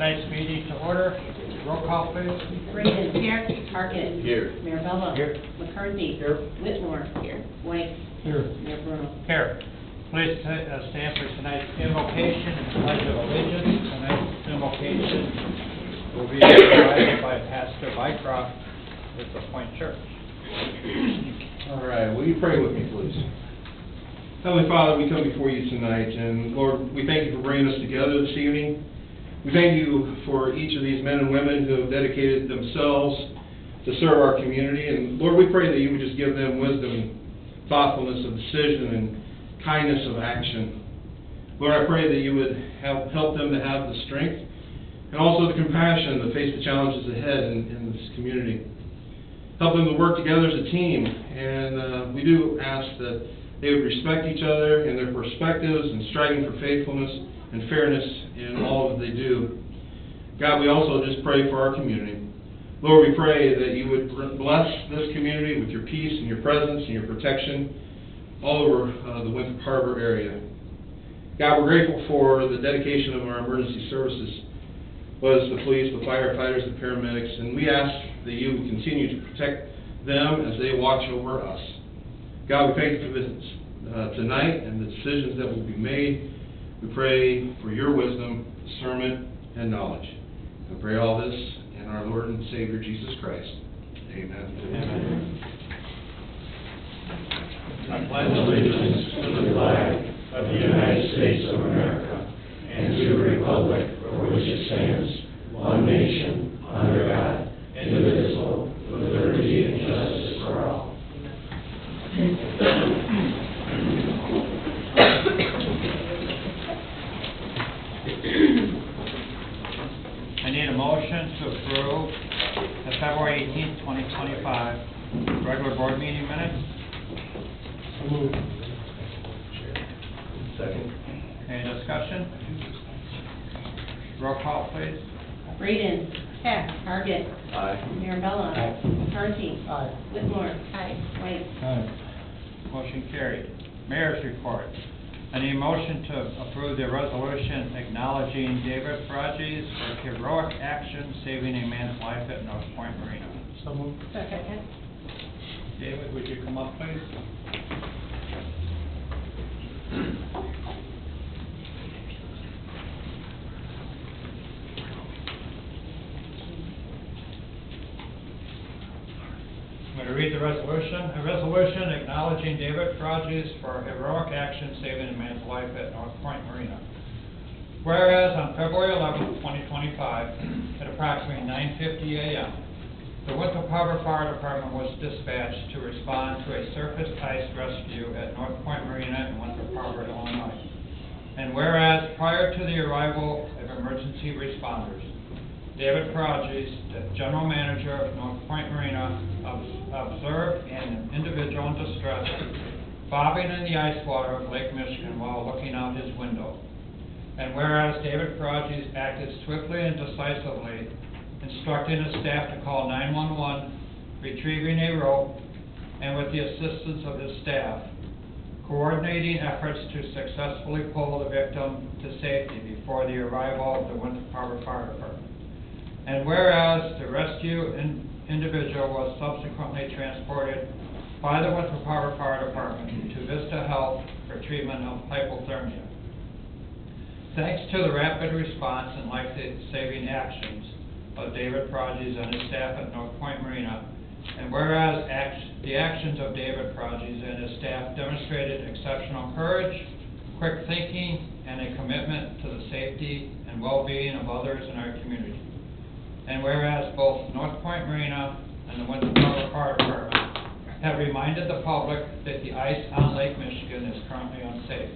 tonight's meeting to order. Roll call, please. Braden. Here. Harkett. Here. Mirabella. Here. McCarthy. Here. Whitmore. Here. White. Here. Mayor Bruno. Here. Please stand for tonight's invocation and the pledge of allegiance. Tonight's invocation will be provided by Pastor Mycroft with the Point Church. All right, will you pray with me, please? Heavenly Father, we come before you tonight, and Lord, we thank you for bringing us together this evening. We thank you for each of these men and women who have dedicated themselves to serve our community, and Lord, we pray that you would just give them wisdom, thoughtfulness of decision, and kindness of action. Lord, I pray that you would help them to have the strength and also the compassion to face the challenges ahead in this community. Help them to work together as a team, and we do ask that they would respect each other and their perspectives and striving for faithfulness and fairness in all that they do. God, we also just pray for our community. Lord, we pray that you would bless this community with your peace and your presence and your protection all over the Winthrop Harbor area. God, we're grateful for the dedication of our emergency services, whether it's the police, the firefighters, the paramedics, and we ask that you would continue to protect them as they watch over us. God, we thank you for this tonight and the decisions that will be made. We pray for your wisdom, discernment, and knowledge. We pray all this in our Lord and Savior, Jesus Christ. Amen. Amen. I pledge allegiance to the flag of the United States of America and to the republic for which it stands, one nation, under God, indivisible, with liberty and justice for all. I need a motion to approve the February 18th, 2025 regular board meeting minutes. Second. Any discussion? Roll call, please. Braden. Here. Harkett. Aye. Mirabella. Aye. McCarthy. Aye. Whitmore. White. Motion carried. Mayor's report. I need a motion to approve the resolution acknowledging David Frages for heroic action saving a man's life at North Point Marina. So moved. Second. David, would you come up, please? I'm going to read the resolution. A resolution acknowledging David Frages for heroic action saving a man's life at North Point Marina. Whereas on February 11, 2025, at approximately 9:50 a.m., the Winthrop Harbor Fire Department was dispatched to respond to a surface ice rescue at North Point Marina in Winthrop Harbor, Illinois. And whereas prior to the arrival of emergency responders, David Frages, the general manager of North Point Marina, observed an individual in distress bobbing in the ice water of Lake Michigan while looking out his window. And whereas David Frages acted swiftly and decisively, instructing his staff to call 911, retrieving a rope, and with the assistance of his staff, coordinating efforts to successfully pull the victim to safety before the arrival of the Winthrop Harbor Fire Department. And whereas the rescue individual was subsequently transported by the Winthrop Harbor Fire Department to Vista Health for treatment of hypothermia. Thanks to the rapid response and life-saving actions of David Frages and his staff at North Point Marina, and whereas the actions of David Frages and his staff demonstrated exceptional courage, quick thinking, and a commitment to the safety and well-being of others in our community. And whereas both North Point Marina and the Winthrop Harbor Fire Department have reminded the public that the ice on Lake Michigan is currently unsafe,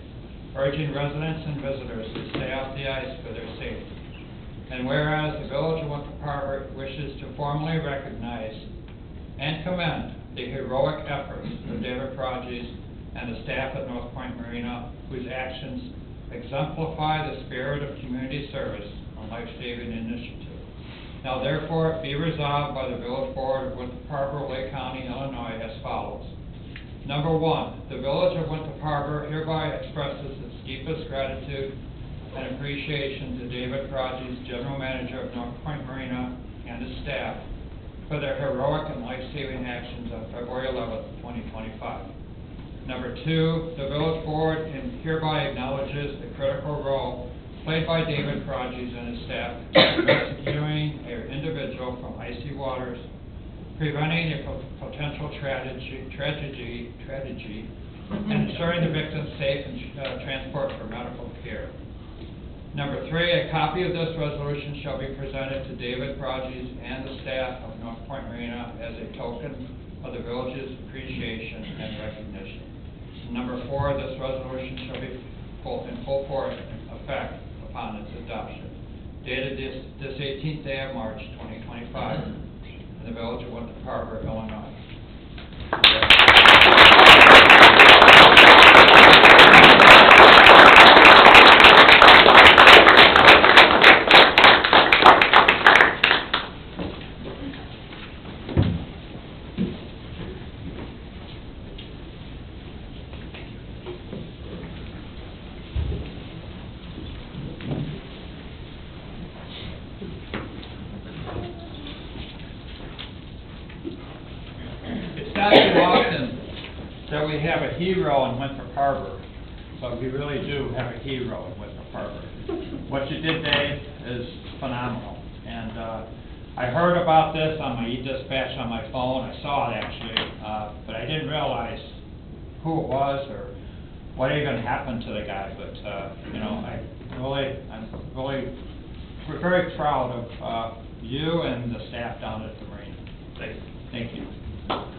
urging residents and visitors to stay off the ice for their safety. And whereas the Village of Winthrop Harbor wishes to formally recognize and commend the heroic efforts of David Frages and the staff at North Point Marina, whose actions exemplify the spirit of community service and life-saving initiative. Now therefore be resolved by the Village Board of Winthrop Harbor, Lake County, Illinois as follows. Number one, the Village of Winthrop Harbor hereby expresses its deepest gratitude and appreciation to David Prodigy, General Manager of North Point Marina, and his staff for their heroic and life-saving actions on February 11th, 2025. Number 2, the Village Board hereby acknowledges the critical role played by David Prodigy and his staff in rescuing an individual from icy waters, preventing a potential tragedy, and ensuring the victim safe and transport for medical care. Number 3, a copy of this resolution shall be presented to David Prodigy and the staff of North Point Marina as a token of the village's appreciation and recognition. Number 4, this resolution shall be in full force effect upon its adoption. Dated this 18th day of March, 2025, in the village of Winter Harbor, Illinois. It's not too often that we have a hero in Winthrop Harbor, but we really do have a hero in Winthrop Harbor. What you did, Dave, is phenomenal. And I heard about this on my e-dispatch on my phone. I saw it actually, but I didn't realize who it was or what even happened to the guy. But you know, we're very proud of you and the staff down at the Marina. Thank you.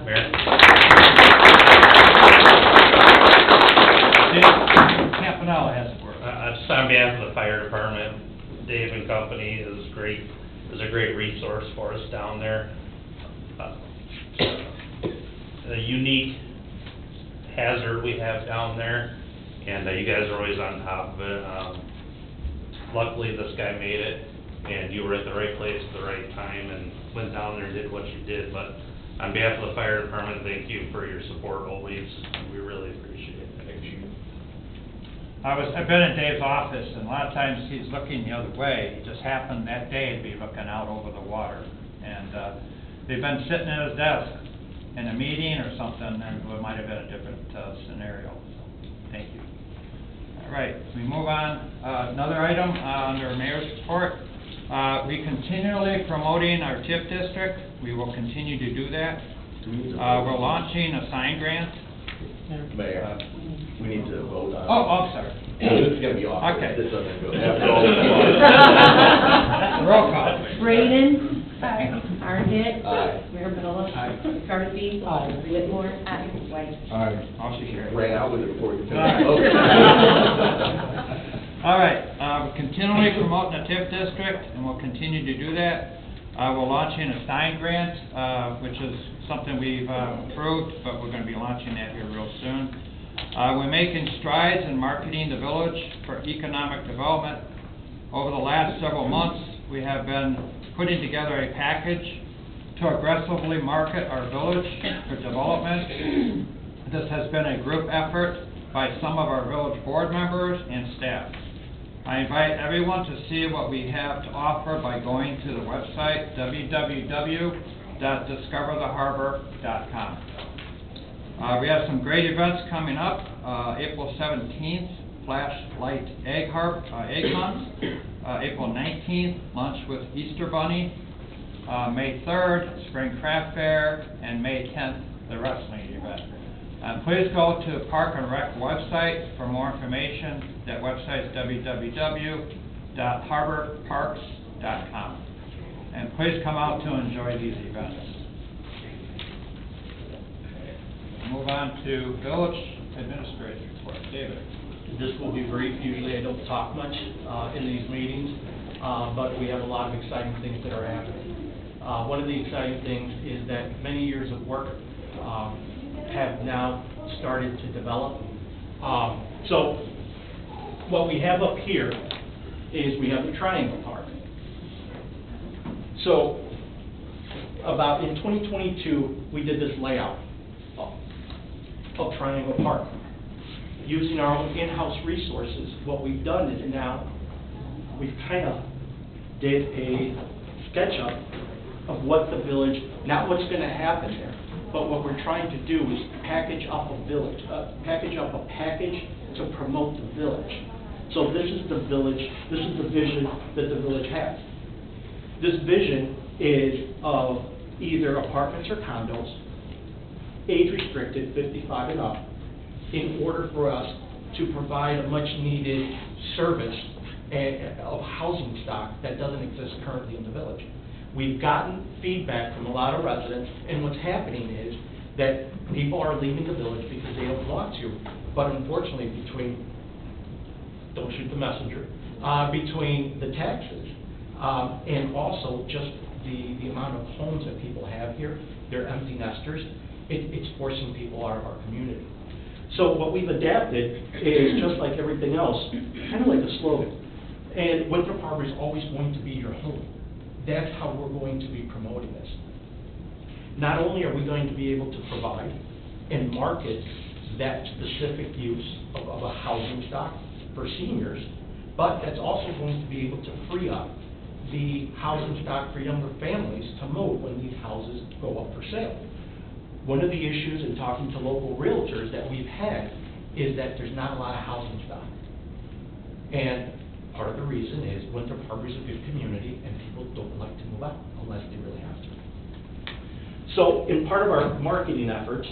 Mayor? Campanella has the word. Just on behalf of the fire department, Dave and company is great, is a great resource for us down there. A unique hazard we have down there, and you guys are always on top of it. Luckily, this guy made it, and you were at the right place at the right time, and went down there and did what you did. But on behalf of the fire department, thank you for your support always. We really appreciate it. Thank you. I've been in Dave's office, and a lot of times he's looking the other way. It just happened that day to be looking out over the water. And they've been sitting at his desk in a meeting or something, and it might have been a different scenario. So, thank you. All right, we move on. Another item under Mayor's report. We continually promoting our TIP district. We will continue to do that. We're launching a sign grant. Mayor, we need to vote on. Oh, I'm sorry. This is gonna be awkward. Okay. This doesn't go. Roll call. Braden. Aye. Argid. Aye. Mirabella. Aye. McCarthy. Aye. Whitmore. Aye. White. Aye. Motion carried. Ran out with it before you finished. All Okay. All right, we're continually promoting the TIF district, and we'll continue to do that. We're launching a sign grant, which is something we've approved, but we're going to be launching that here real soon. We're making strides in marketing the village for economic development. Over the last several months, we have been putting together a package to aggressively market our village for development. This has been a group effort by some of our village board members and staff. I invite everyone to see what we have to offer by going to the website www.discovertheharbor.com. We have some great events coming up. April 17th, Flashlight Egg Hunt. April 19th, Lunch with Easter Bunny. May 3rd, Spring Craft Fair, and May 10th, the wrestling event. Please go to the Park and Rec website for more information. That website is www.harborparks.com. And please come out to enjoy these events. Move on to Village Administrator's report. David. This will be brief. Usually I don't talk much in these meetings, but we have a lot of exciting things that are happening. One of the exciting things is that many years of work have now started to develop. So what we have up here is we have the Triangle Park. So about in 2022, we did this layout of Triangle Park. Using our own in-house resources, what we've done is now we've kind of did a SketchUp of what the village, not what's going to happen there, but what we're trying to do is package up a package to promote the village. So this is the village, this is the vision that the village has. This vision is of either apartments or condos, age restricted, 55 and up, in order for us to provide a much needed service of housing stock that doesn't exist currently in the village. We've gotten feedback from a lot of residents, and what's happening is that people are leaving the village because they don't want to. But unfortunately, don't shoot the messenger, between the taxes and also just the amount of homes that people have here, they're empty nesters, it's forcing people out of our community. So what we've adapted is just like everything else, kind of like a slogan. And Winthrop Harbor is always going to be your home. That's how we're going to be promoting this. Not only are we going to be able to provide and market that specific use of a housing stock for seniors, but that's also going to be able to free up the housing stock for younger families to move when these houses go up for sale. One of the issues in talking to local realtors that we've had is that there's not a lot of housing stock. And part of the reason is Winthrop Harbor is a good community and people don't like to move out unless they really have to. So in part of our marketing efforts,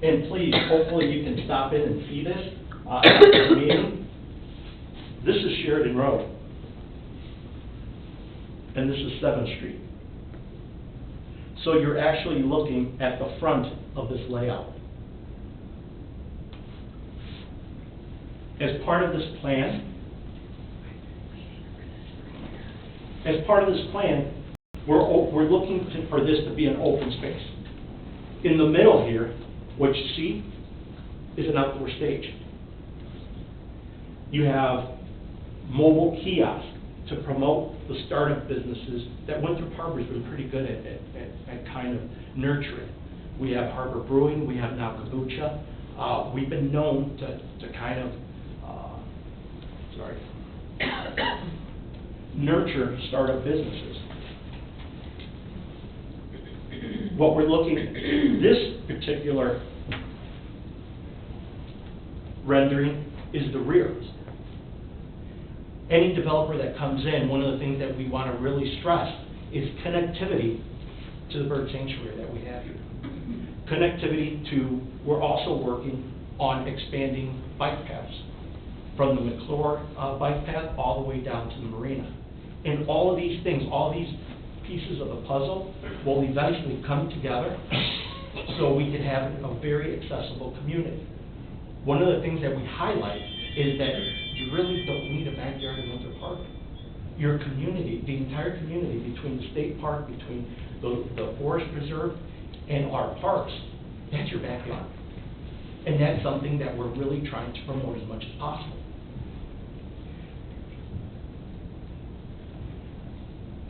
and please, hopefully you can stop in and see this at the meeting. This is Sheridan Road. And this is 7th Street. So you're actually looking at the front of this layout. As part of this plan, we're looking for this to be an open space. In the middle here, what you see is an outdoor stage. You have mobile kiosks to promote the startup businesses that Winthrop Harbor has been pretty good at kind of nurturing. We have Harbor Brewing, we have now Kombucha. We've been known to kind of nurture startup businesses. What we're looking at, this particular rendering is the rear. Any developer that comes in, one of the things that we want to really stress is connectivity to the bird sanctuary that we have here. Connectivity to, we're also working on expanding bike paths from the McClure bike path all the way down to the marina. And all of these things, all these pieces of the puzzle will eventually come together so we can have a very accessible community. One of the things that we highlight is that you really don't need a backyard in Winthrop Harbor. Your community, the entire community, between the state park, between the forest preserve, and our parks, that's your backyard. And that's something that we're really trying to promote as much as possible.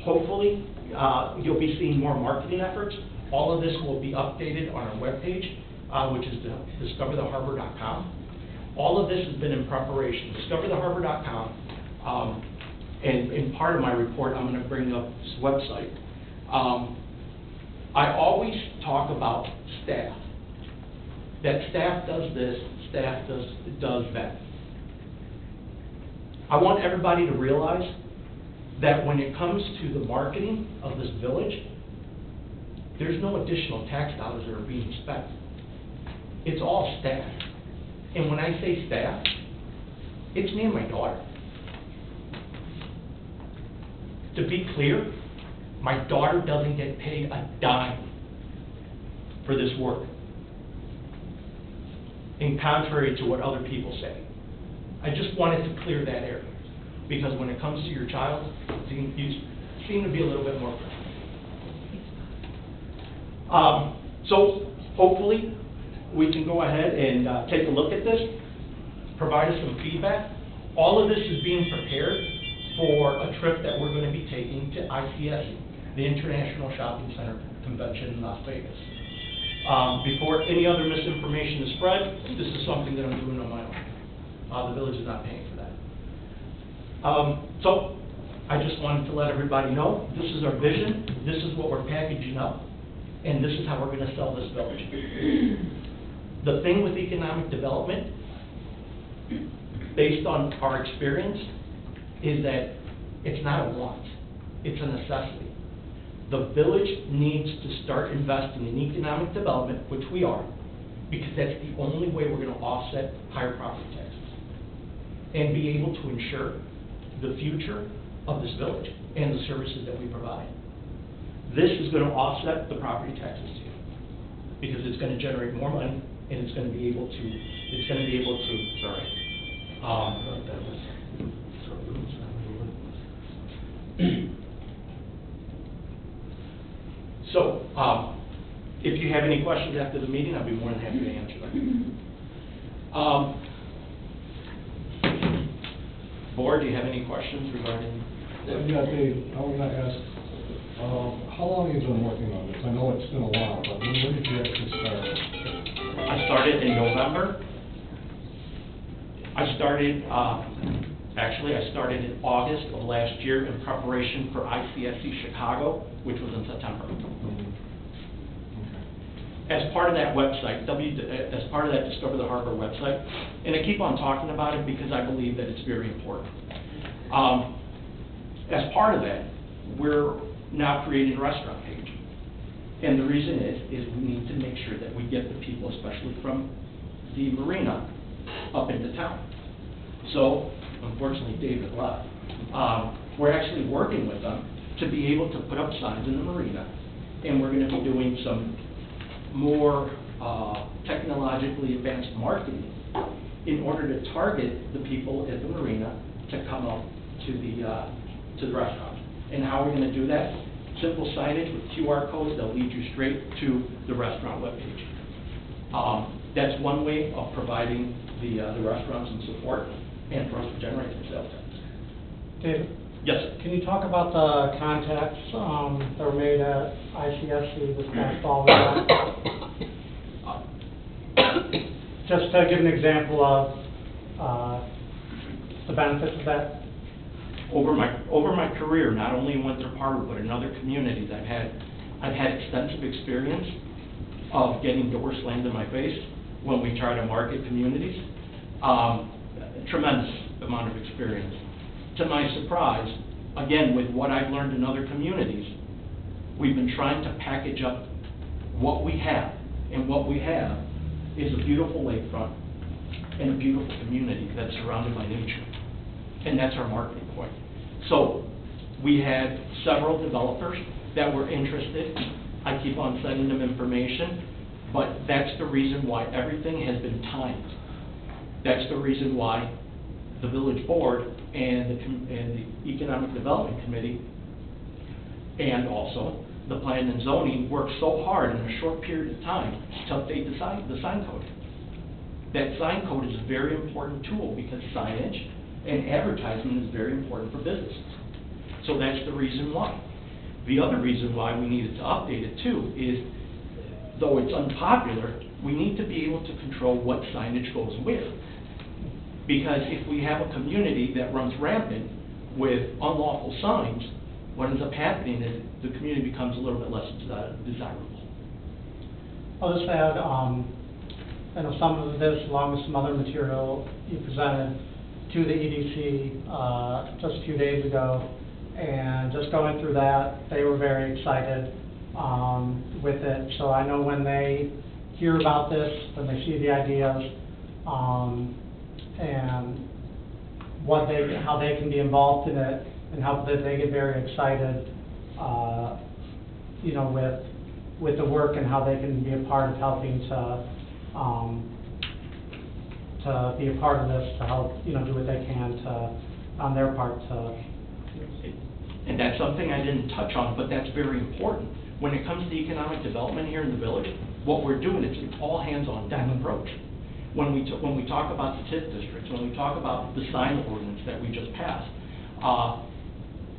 Hopefully, you'll be seeing more marketing efforts. All of this will be updated on our webpage, which is discovertheharbor.com. All of this has been in preparation. Discovertheharbor.com, and in part of my report, I'm going to bring up this website. I always talk about staff. That staff does this, staff does that. I want everybody to realize that when it comes to the marketing of this village, there's no additional tax dollars that are being spent. It's all staff. And when I say staff, it's me and my daughter. To be clear, my daughter doesn't get paid a dime for this work, in contrary to what other people say. I just wanted to clear that area, because when it comes to your child, you seem to be a little bit more careful. So hopefully we can go ahead and take a look at this, provide us some feedback. All of this is being prepared for a trip that we're going to be taking to ICSC, the International Shopping Center Convention in Las Vegas. Before any other misinformation is spread, this is something that I'm doing on my own. The village is not paying for that. So I just wanted to let everybody know, this is our vision, this is what we're packaging up, and this is how we're gonna sell this village. The thing with economic development, based on our experience, is that it's not a want, it's a necessity. The village needs to start investing in economic development, which we are, because that's the only way we're gonna offset higher property taxes and be able to ensure the future of this village and the services that we provide. This is gonna offset the property taxes too, because it's gonna generate more money and it's gonna be able to, So, if you have any questions after the meeting, I'll be more than happy to answer them. Board, do you have any questions regarding? Yeah, Dave, I want to ask, how long have you been working on this? I know it's been a while, but when did you actually start? I started in November. I started in August of last year in preparation for ICSC Chicago, which was in September. As part of that website, as part of that Discover the Harbor website, and I keep on talking about it because I believe that it's very important. As part of that, we're now creating a restaurant page. And the reason is we need to make sure that we get the people, especially from the marina, up into town. So, unfortunately, David left. We're actually working with them to be able to put up signs in the marina, and we're going to be doing some more technologically advanced marketing in order to target the people at the marina to come up to the restaurant. And how are we going to do that? Simple signage with QR codes that lead you straight to the restaurant webpage. That's one way of providing the restaurants some support and for us to generate some sales tax. David? Yes, sir. Can you talk about the contacts that were made at ICSC this past fall? Just to give an example of the benefits of that. Over my career, not only in Winthrop Harbor, but in other communities, I've had extensive experience of getting doors slammed in my face when we try to market communities. Tremendous amount of experience. To my surprise, again, with what I've learned in other communities, we've been trying to package up what we have, and what we have is a beautiful lakefront and a beautiful community that's surrounded by nature. And that's our marketing point. So we had several developers that were interested. I keep on sending them information, but that's the reason why everything has been timed. That's the reason why the village board and the Economic Development Committee and also the Plan and Zoning worked so hard in a short period of time to update the sign code. That sign code is a very important tool because signage and advertisement is very important for businesses. So that's the reason why. The other reason why we needed to update it too is, though it's unpopular, we need to be able to control what signage goes where. Because if we have a community that runs rampant with unlawful signs, what ends up happening is the community becomes a little bit less desirable. I'll just add, I know some of this, along with some other material you presented to the EDC just a few days ago, and just going through that, they were very excited with it. So I know when they hear about this, when they see the ideas, and how they can be involved in it, and how that they get very excited, you know, with the work and how they can be a part of helping to be a part of this, to help, you know, do what they can to, on their part to. And that's something I didn't touch on, but that's very important. When it comes to economic development here in the village, what we're doing is an all-hands-on-deck approach. When we talk about the TIF districts, when we talk about the sign ordinance that we just passed,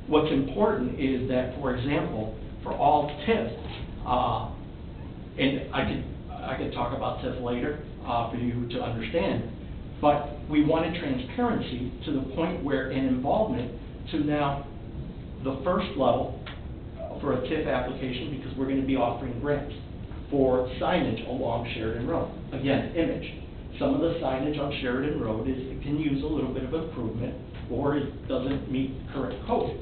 what's important is that, for example, for all TIF, and I could talk about TIF later for you to understand, but we wanted transparency to the point where an involvement to now the first level for a TIF application, because we're going to be offering grants for signage along Sheridan Road. Again, image. Some of the signage on Sheridan Road it can use a little bit of improvement, or it doesn't meet current code.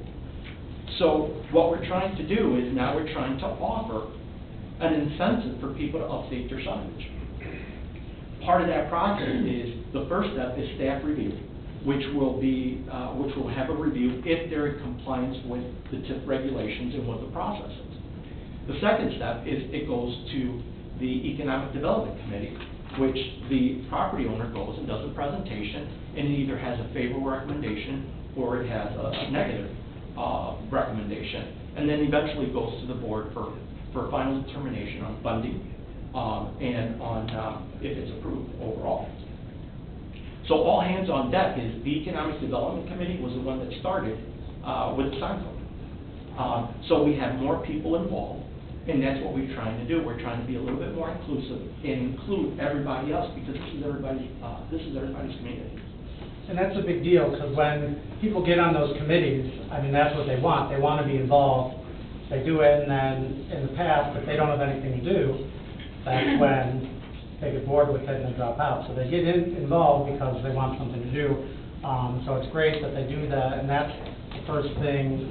So what we're trying to do is now we're trying to offer an incentive for people to update their signage. Part of that process is, the first step is staff review, which will have a review if they're in compliance with the TIF regulations and what the process is. The second step is it goes to the Economic Development Committee, which the property owner goes and does a presentation, and it either has a favorable recommendation or it has a negative recommendation, and then eventually goes to the board for final determination on funding and on if it's approved overall. So all hands on deck is the Economic Development Committee was the one that started with the sign code. So we have more people involved, and that's what we're trying to do. We're trying to be a little bit more inclusive and include everybody else, because this is everybody's community. And that's a big deal, because when people get on those committees, I mean, that's what they want. They want to be involved. They do it, and then in the past, if they don't have anything to do, that's when they get bored with it and they drop out. So they get involved because they want something to do. So it's great that they do that, and that's the first thing,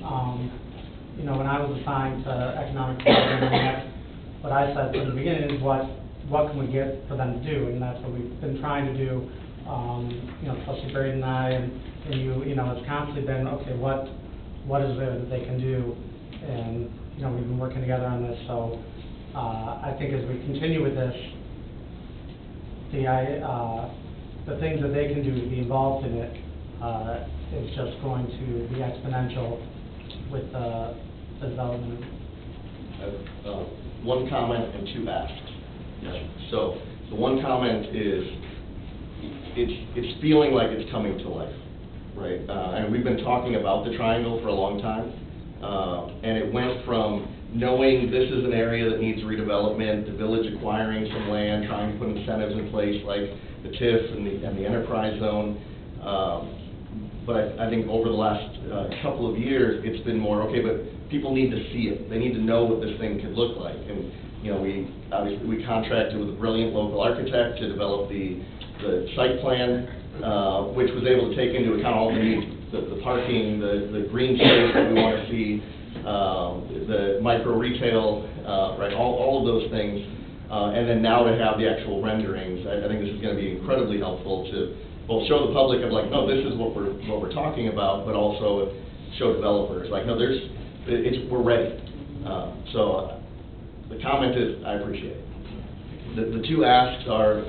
you know, when I was assigned to economic development, and that's what I said from the beginning is what can we get for them to do, and that's what we've been trying to do. You know, Trustee Braden and I, and you know, it's constantly been, okay, what is there that they can do? And, you know, we've been working together on this, so I think as we continue with this, the things that they can do to be involved in it is just going to be exponential with the development. One comment and two asks. So the one comment is, it's feeling like it's coming to life, right? And we've been talking about the triangle for a long time, and it went from knowing this is an area that needs redevelopment, the village acquiring some land, trying to put incentives in place like the TIF and the enterprise zone. But I think over the last couple of years, it's been more, okay, but people need to see it. They need to know what this thing could look like. And, you know, we contracted with a brilliant local architect to develop the site plan, which was able to take into account all the needs, the parking, the green space that we want to see, the micro retail, right, all of those things. And then now to have the actual renderings, I think this is going to be incredibly helpful to both show the public of like, no, this is what we're talking about, but also show developers like, no, we're ready. So the comment is, I appreciate it. The two asks are,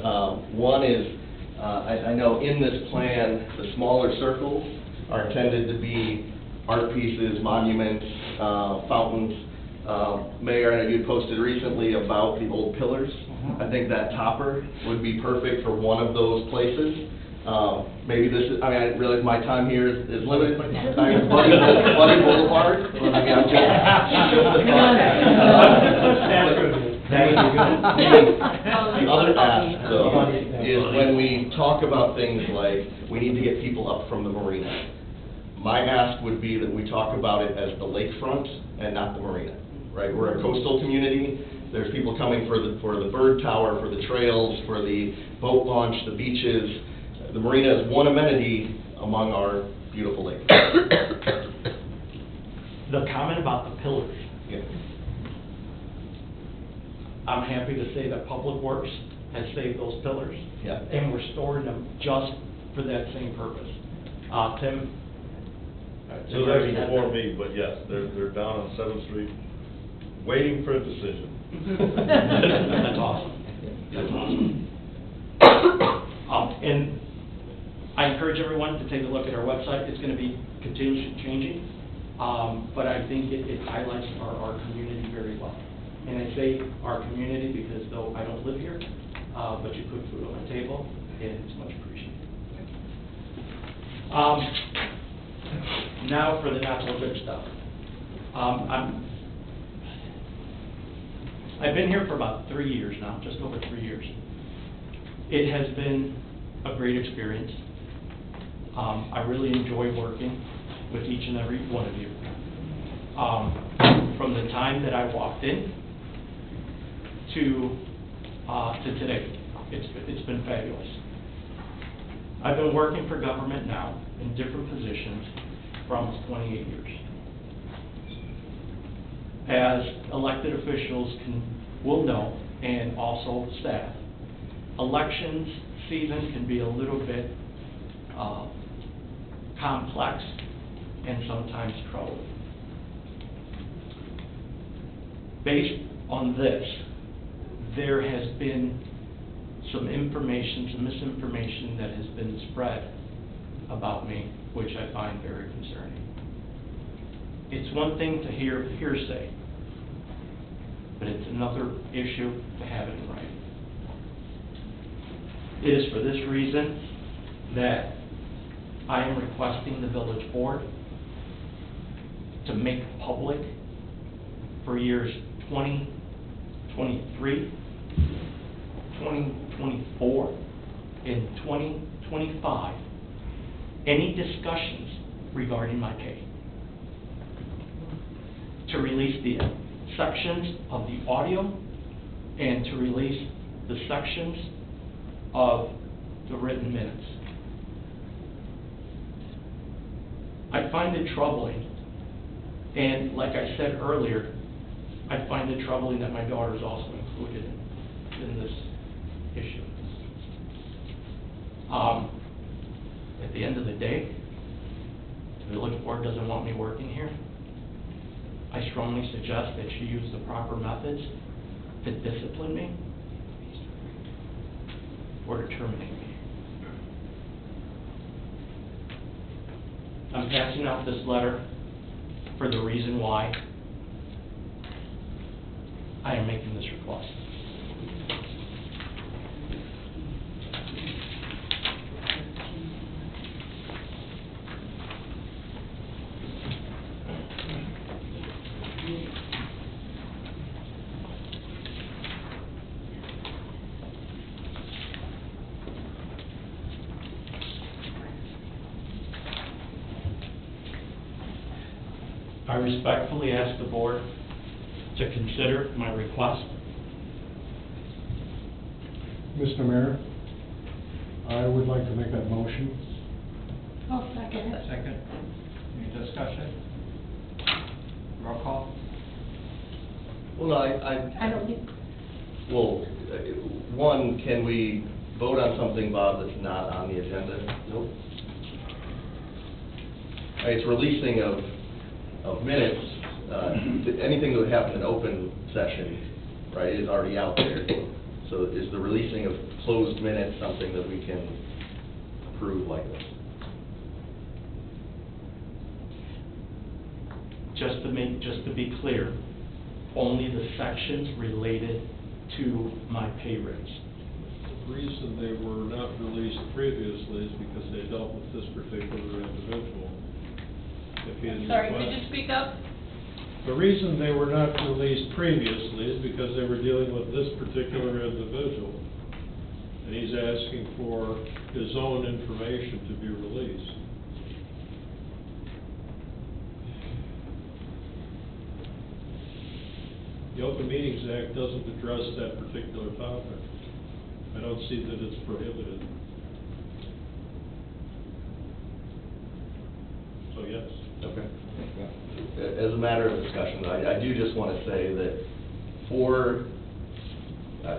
one is, I know in this plan, the smaller circles are intended to be art pieces, monuments, fountains. Mayor, I know you posted recently about the old pillars. I think that topper would be perfect for one of those places. Maybe this is, I mean, I realize my time here is limited. I mean, Buddy Boulevard. I mean, I'm The other ask, though, is when we talk about things like we need to get people up from the marina. My ask would be that we talk about it as the lakefront and not the marina, right? We're a coastal community. There's people coming for the bird tower, for the trails, for the boat launch, the beaches. The marina is one amenity among our beautiful lakes. The comment about the pillars. Yeah. I'm happy to say that Public Works has saved those pillars. Yeah. And we're storing them just for that same purpose. Tim? So that's before me, but yes, they're down on 7th Street, waiting for a decision. That's awesome. That's awesome. And I encourage everyone to take a look at our website. It's going to be continuously changing, but I think it highlights our community very well. And I say our community because though I don't live here, but you put food on the table, and it's much appreciated. Now for the not so good stuff. I've been here for about 3 years now, just over 3 years. It has been a great experience. I really enjoy working with each and every one of you. From the time that I walked in to today, it's been fabulous. I've been working for government now in different positions for almost 28 years. As elected officials will know, and also staff, elections season can be a little bit complex and sometimes troubling. Based on this, there has been some information, some misinformation that has been spread about me, which I find very concerning. It's one thing to hear hearsay, but it's another issue to have it in writing. It is for this reason that I am requesting the village board to make public for years 2023, 2024, and 2025, any discussions regarding my pay. To release the sections of the audio and to release the sections of the written minutes. I find it troubling, and like I said earlier, I find it troubling that my daughter is also included in this issue. At the end of the day, if the village board doesn't want me working here, I strongly suggest that you use the proper methods to discipline me or to terminate me. I'm passing out this letter for the reason why I am making this request. I respectfully ask the board to consider my request. Mr. Mayor, I would like to make that motion. I'll second it. Second. Any discussion? Roll call? Well, no, I don't think, well, one, can we vote on something, Bob, that's not on the agenda? Nope. It's releasing of minutes, anything that would happen in open session, right, is already out there. So is the releasing of closed minutes something that we can approve like this? Just to be clear, only the sections related to my pay raise. The reason they were not released previously is because they dealt with this particular individual. Sorry, could you speak up? The reason they were not released previously is because they were dealing with this particular individual. And he's asking for his own information to be released. The Open Meetings Act doesn't address that particular topic. I don't see that it's prohibited. So yes. Okay. As a matter of discussion, I do just want to say that for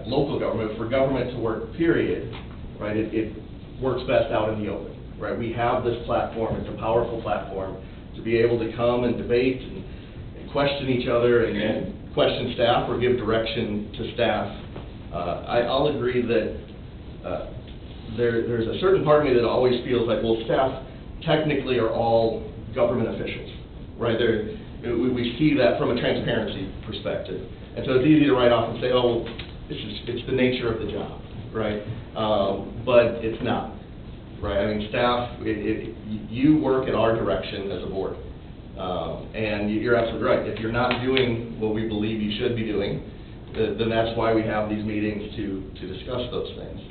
local government, for government to work, period, right, it works best out in the open, right? We have this platform, it's a powerful platform to be able to come and debate and question each other and question staff or give direction to staff. I'll agree that there's a certain part of me that always feels like, well, staff technically are all government officials, right? We see that from a transparency perspective. And so it's easy to write off and say, oh, it's the nature of the job, right? But it's not, right? I mean, staff, you work in our direction as a board. And you're absolutely right. If you're not doing what we believe you should be doing, then that's why we have these meetings to discuss those things.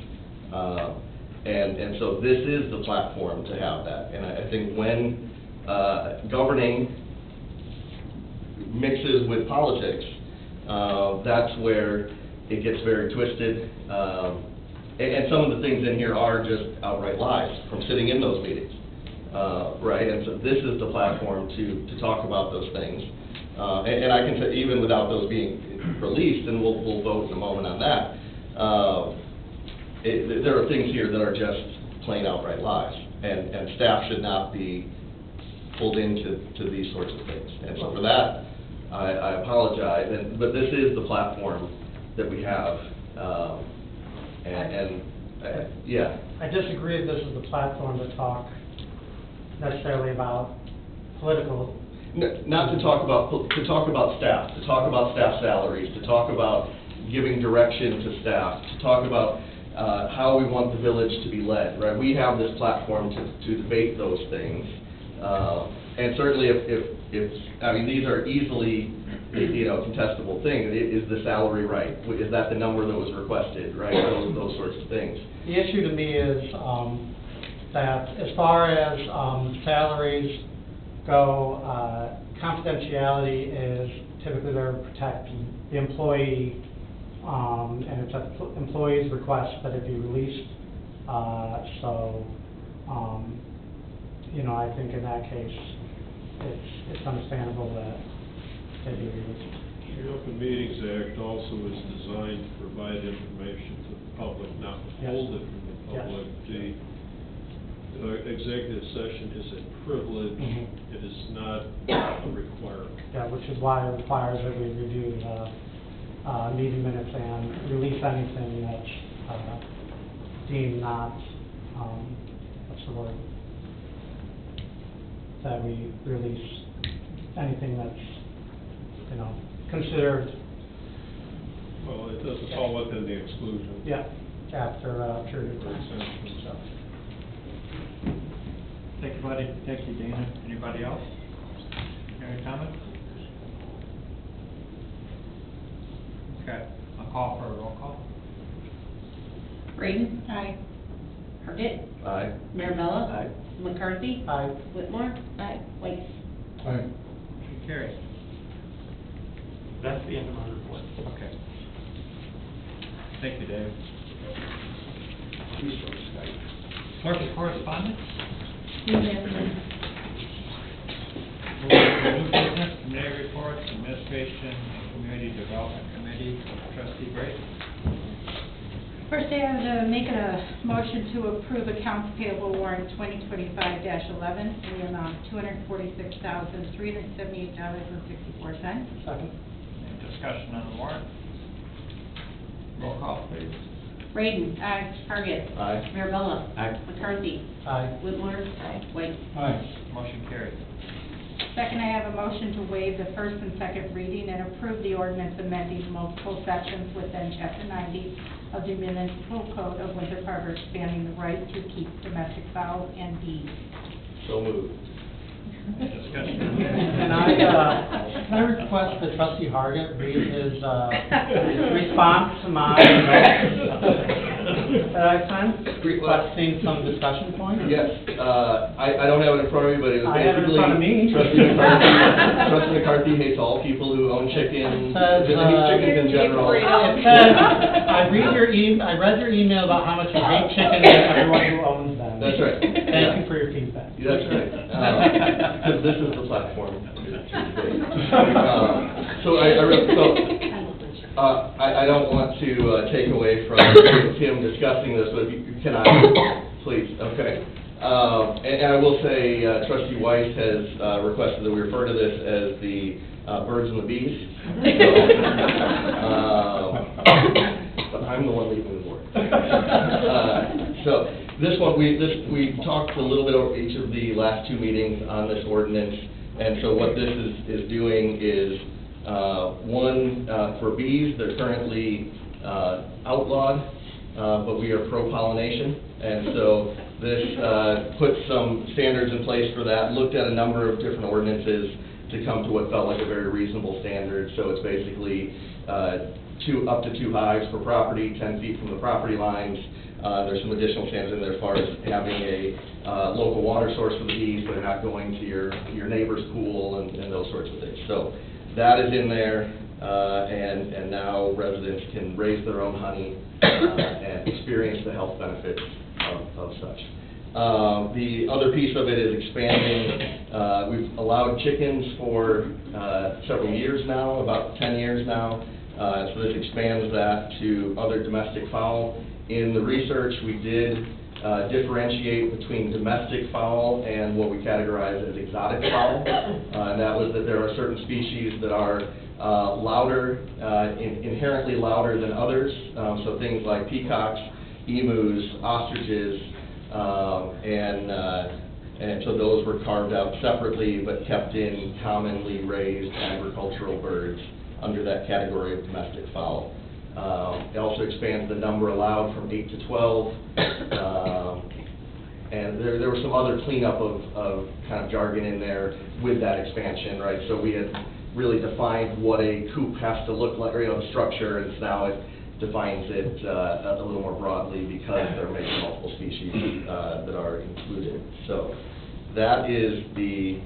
And so this is the platform to have that. And I think when governing mixes with politics, that's where it gets very twisted. And some of the things in here are just outright lies from sitting in those meetings, right? And so this is the platform to talk about those things. And I can say, even without those being released, and we'll vote in a moment on that, there are things here that are just plain outright lies, and staff should not be pulled into these sorts of things. And so for that, I apologize, but this is the platform that we have, yeah. I disagree that this is the platform to talk necessarily about political. Not to talk about staff, to talk about staff salaries, to talk about giving direction to staff, to talk about how we want the village to be led, right? We have this platform to debate those things. And certainly if I mean, these are easily, contestable things. Is the salary right? Is that the number that was requested, right? Those sorts of things. The issue to me is that as far as salaries go, confidentiality is typically there to protect the employee, and it's at the employee's request that it be released. I think in that case, it's understandable that they be released. The Open Meetings Act also is designed to provide information to the public, not withhold it from the public. Yes. The executive session is a privilege. Mm-hmm. It is not a requirement. Yeah, which is why it requires that we review the meeting minutes and release anything that's deemed not, what's the word? That we release anything that's, considered. Well, it doesn't fall within the exclusion. Yeah, after a period of time. So. Thank you, buddy. Thank you, Dana. Anybody else? Any comments? Okay, I'll call for a roll call. Braden? Aye. Target? Aye. Marabella? Aye. McCarthy? Aye. Whitmore? Aye. White? Aye. Motion carries. That's the end of my report. Okay. Thank you, Dave. Clerk of correspondence? New business. New business, committee reports, administration, and community development committee. Trustee Gray. First, I have to make a motion to approve accounts payable warrant 2025-11 in the amount of $246,378.64. Second. Any discussion on the warrant? Roll call, please. Braden? Aye. Target? Aye. Marabella? Aye. McCarthy? Aye. Whitmore? Aye. White? Aye. Motion carried. Second, I have a motion to waive the first and second reading and approve the ordinance amending multiple sections within Chapter 90 of the Municipal Code of Winter Harbor, expanding the right to keep domestic fowls and bees. So moved. Discussion. And I request that Trustee Hargett read his response to my notes that I sent, requesting some discussion points. Yes, I don't have it in front of me, but it was I have it in basically, front of me. Trustee McCarthy hates all people who own chickens, Says, chickens in general. It says, I read your I read your email about how much you hate chickens and everyone who owns them. That's right. Thank you for your feedback. That's right. Because this is the platform to debate. I don't want to take away from Tim discussing this, but if you can please, okay. And I will say, Trustee Weiss has requested that we refer to this as the birds and the bees. But I'm the one leaving the board. So this one, we talked a little bit over each of the last two meetings on this ordinance, and so what this is doing is, one, for bees, they're currently outlawed, but we are pro-pollination, and so this puts some standards in place for that, looked at a number of different ordinances to come to what felt like a very reasonable standard. So it's basically up to 2 hives per property, 10 feet from the property lines, There's some additional standards in there as far as having a local water source for the bees, so they're not going to your neighbor's pool and those sorts of things. So that is in there, and now residents can raise their own honey and experience the health benefits of such. The other piece of it is expanding. We've allowed chickens for several years now, about 10 years now. So this expands that to other domestic fowl. In the research, we did differentiate between domestic fowl and what we categorize as exotic fowl. And that was that there are certain species that are louder, inherently louder than others. So things like peacocks, emus, ostriches, and so those were carved out separately but kept in commonly raised agricultural birds under that category of domestic fowl. It also expands the number allowed from 8 to 12. And there was some other cleanup of kind of jargon in there with that expansion, right? So we had really defined what a coop has to look like, or, the structure, and now it defines it a little more broadly because there may be multiple species that are included. So that is the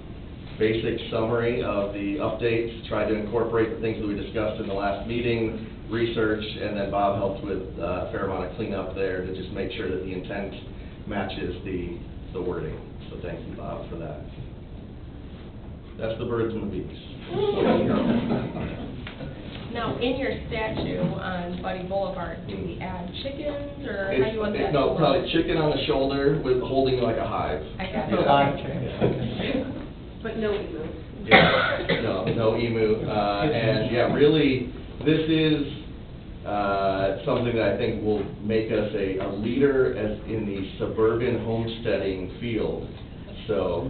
basic summary of the updates. Tried to incorporate the things that we discussed in the last meeting, research, and then Bob helped with a fair amount of cleanup there to just make sure that the intent matches the wording. So thank you, Bob, for that. That's the birds and the bees. Now, in your statue on Buddy Boulevard, do we add chickens, or how do you want that? No, probably chicken on the shoulder with holding like a hive. I got So it. live Okay. chicken. But no emu. Yeah, no emu. And yeah, really, this is something that I think will make us a leader as in the suburban homesteading field. So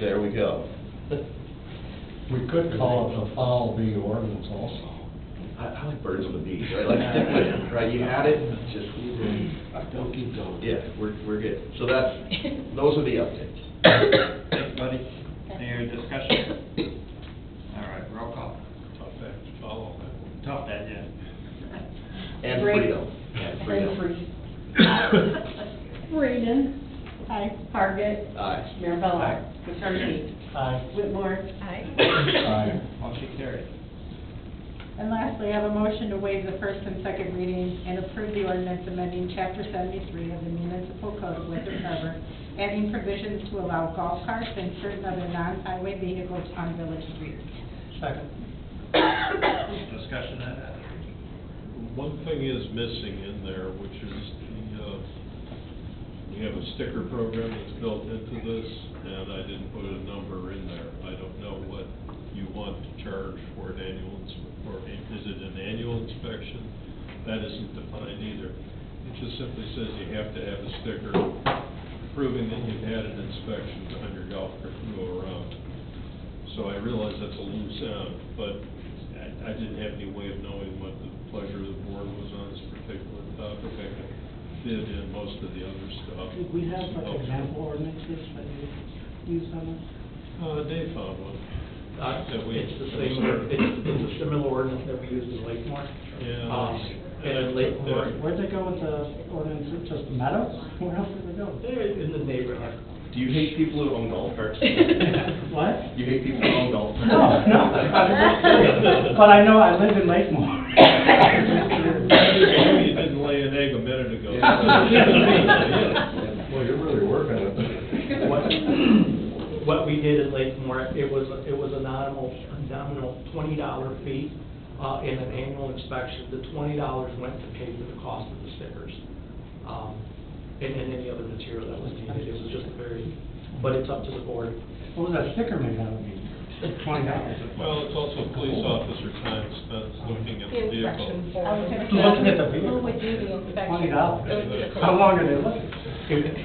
there we go. We could call it the foul bee ordinance also. I like birds with the bees, right? Like stick with it, right? You had it, just Don't keep going. yeah, we're good. So those are the updates. Thanks, buddy. Any other discussion? All right, roll call. Tough act to follow that. Tough that, yeah. And Great. freedom. And Freedom. free. Braden. Aye. Target. Aye. Mirabella. Aye. McCarthy. Aye. Whitmore. Aye. Aye. Motion carried. And lastly, I have a motion to waive the first and second readings and approve the ordinance amending Chapter 73 of the Municipal Code of Winthrop Harbor, adding provisions to allow golf carts and certain other non-highway vehicles on village streets. Second. Discussion on that? One thing is missing in there, which is we have a sticker program that's built into this, and I didn't put a number in there. I don't know what you want to charge for an annual, or is it an annual inspection? That isn't defined either. It just simply says you have to have a sticker proving that you've had an inspection on your golf cart to go around. So I realize that's a loose end, but I didn't have any way of knowing what the pleasure of the board was on this particular topic. I did in most of the other stuff. Did we have like example ordinances that you used on this? Dave found one. It's the same, it's a similar ordinance that we use in Lakemore. Yeah. And in Lakemore, Where'd they go with the ordinance, just the meadows? Where else did they go? they're in the neighborhood. Do you hate people who own golf carts? What? You hate people who own golf carts? No. But I know I live in Lakemore. Maybe you didn't lay an egg a minute ago. Well, you're really working at it. What we did in Lakemore, it was a nominal $20 fee, in an annual inspection. The $20 went to pay for the cost of the stickers, and any other material that was needed. It was just but it's up to the board. What was that sticker made out of? $20. Well, it's also police officer time spent looking at the The inspection vehicle. form. Looking at the vehicle? Who would do the inspection? $20. It would be the How police. long are they looking? It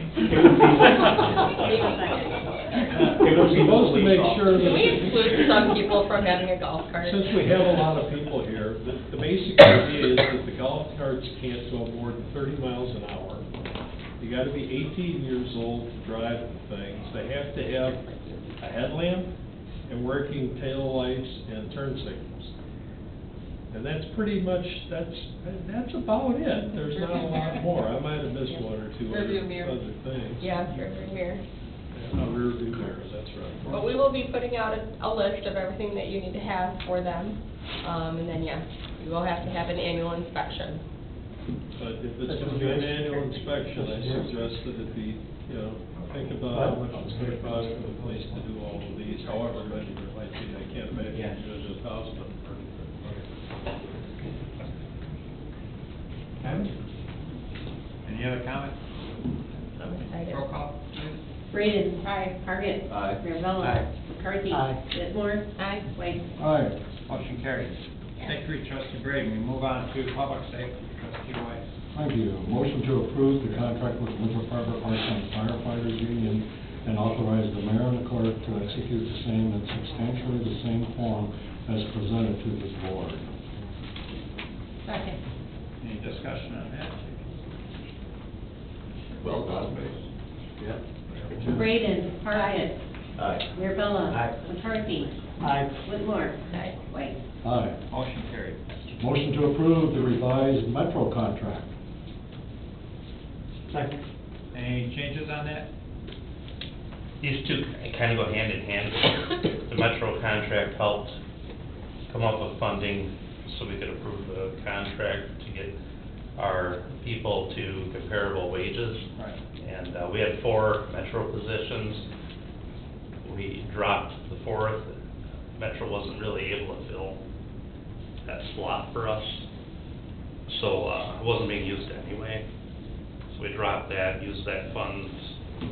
would be Supposed to make sure Can we that, exclude some people from having a golf cart? since we have a lot of people here, the basic idea is that the golf carts can't go more than 30 miles an hour. You gotta be 18 years old to drive the things. They have to have a headlamp and working tail lights and turn signals. And that's pretty much, that's about it. There's not a lot more. I might have missed one or two other Rearview mirror. things. Yeah, rearview mirror. Yeah, rear view mirrors, that's right. But we will be putting out a list of everything that you need to have for them. And then, yeah, you will have to have an annual inspection. But if it's gonna be an annual inspection, I suggest that it be, you know, think about how much it's gonna cost for the police to do all of these, however many there might be. I can't imagine there's 1,000 of them. Any other comments? I'm excited. Roll call, please. Braden. Aye. Target. Aye. Mirabella. Aye. McCarthy. Aye. Whitmore. Aye. White. Aye. Motion carries. Thank you, trustee Brady. We move on to public safety, trustee White. Thank you. Motion to approve the contract with Winthrop Harbor Part-Time Firefighters Union and authorize the mayor and the clerk to execute the same in substantially the same form as presented to this board. Second. Any discussion on that? Well done. Yeah. Braden. Target. Aye. Mirabella. Aye. McCarthy. Aye. Whitmore. Aye. White. Aye. Motion carried. Motion to approve the revised Metro contract. Second. Any changes on that? These two kind of go hand in hand. The Metro contract helped come up with funding so we could approve the contract to get our people to comparable wages. Right. And we had 4 Metro positions. We dropped the 4th. Metro wasn't really able to fill that slot for us. So it wasn't being used anyway. So we dropped that, used that funds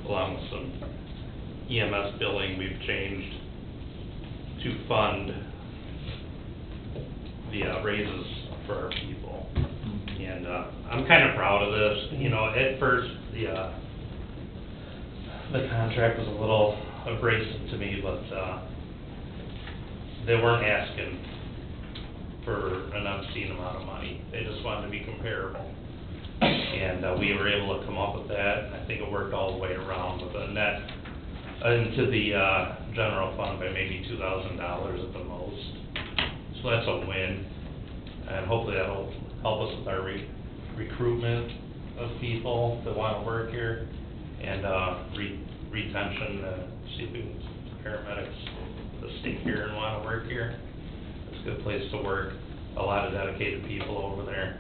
along with some EMS billing we've changed to fund the raises for our people. And I'm kind of proud of this. You know, at first, the contract was a little abrasive to me, but they weren't asking for an obscene amount of money. They just wanted to be comparable. And we were able to come up with that. I think it worked all the way around with a net into the general fund by maybe $2,000 at the most. So that's a win. And hopefully that'll help us with our recruitment of people that want to work here and retention, see if we can paramedics that stay here and want to work here. It's a good place to work. A lot of dedicated people over there.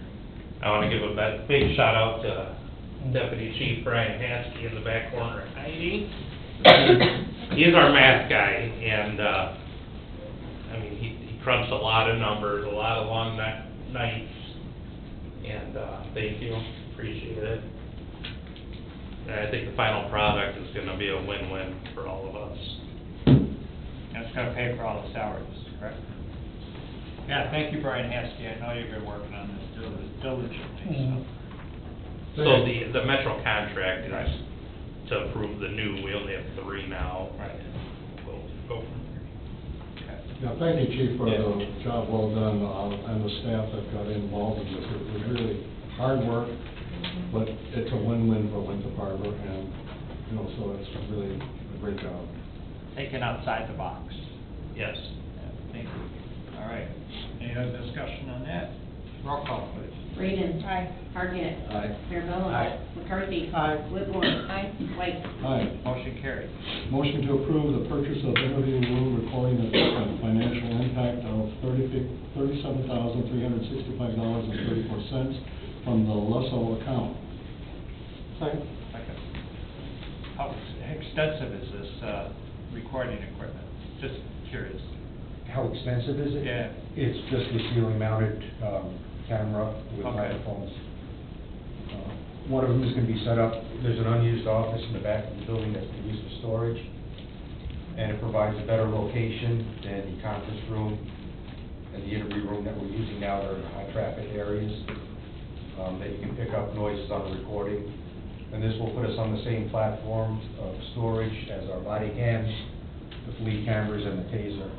I want to give a big shout out to Deputy Chief Brian Haskey in the back corner hiding. He's our math guy, and I mean he crunched a lot of numbers, a lot of long nights, and thank you, appreciate it. And I think the final product is going to be a win-win for all of us. That's gonna pay for all the salaries, correct? Yeah, thank you, Brian Haskey. I know you've been working on this diligently, so. So the Metro contract is to approve the new, we only have 3 now. Right. We'll go from there. Okay. Yeah, thank you, Chief, for the job well done, and the staff that got involved in this. It was really hard work, but it's a win-win for Winthrop Harbor, and, you know, so it's really a great job. Thinking outside the box. Yes. Yeah, thank you. All right. Any other discussion on that? Roll call, please. Braden. Aye. Target. Aye. Mirabella. Aye. McCarthy. Aye. Whitmore. Aye. White. Aye. Motion carried. Motion to approve the purchase of interview room recording equipment, financial impact of $37,365.34 from the Lesso account. Second. Second. How extensive is this recording equipment? Just curious. How expensive is it? Yeah. It's just a ceiling mounted camera with Okay. microphones. One of them is going to be set up, there's an unused office in the back of the building that's been used for storage, and it provides a better location than the conference room and the interview room that we're using now. They're in high traffic areas, that you can pick up noises on the recording. And this will put us on the same platform of storage as our body cams, the fleet cameras, and the taser.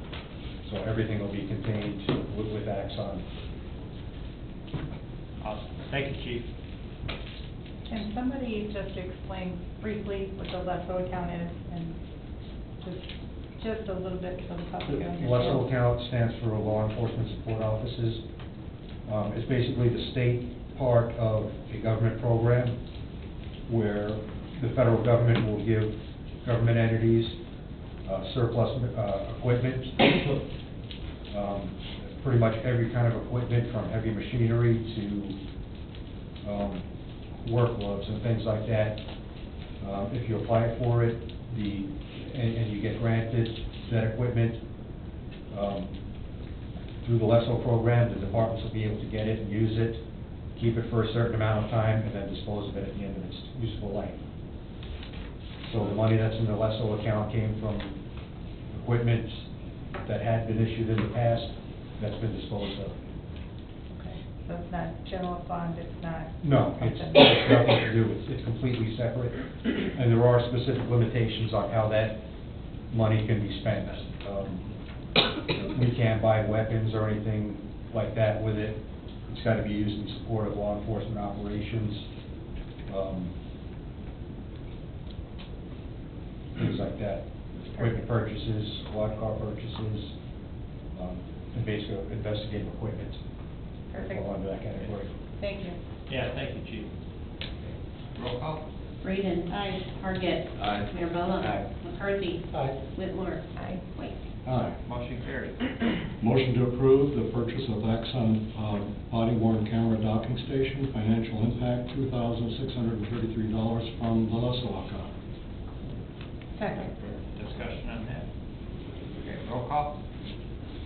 So everything will be contained with Axon. Awesome. Thank you, Chief. Can somebody just explain briefly what the Lesso account is, and just a little bit so the public The understands? LESO account stands for Law Enforcement Support Offices. It's basically the state part of a government program where the federal government will give government entities surplus equipment, pretty much every kind of equipment from heavy machinery to work gloves and things like that. If you apply for it, and you get granted that equipment through the LESO program, the departments will be able to get it and use it, keep it for a certain amount of time, and then dispose of it at the end of its useful life. So the money that's in the LESO account came from equipment that had been issued in the past, that's been disposed of. Okay, so it's not general fund, it's not? No, it's something- nothing to do, it's completely separate, and there are specific limitations on how that money can be spent. We can't buy weapons or anything like that with it. It's got to be used in support of law enforcement operations, things like that. Equipment purchases, squad car purchases, and basically investigative equipment. Perfect. Fall under that category. Thank you. Yeah, thank you, Chief. Roll call? Braden. Aye. Target. Aye. Mirabella. Aye. McCarthy. Aye. Whitmore. Aye. White. Aye. Motion carried. Motion to approve the purchase of Axon body worn camera docking station, financial impact $2,633 from the LESO account. Second. Discussion on that. Okay, roll call?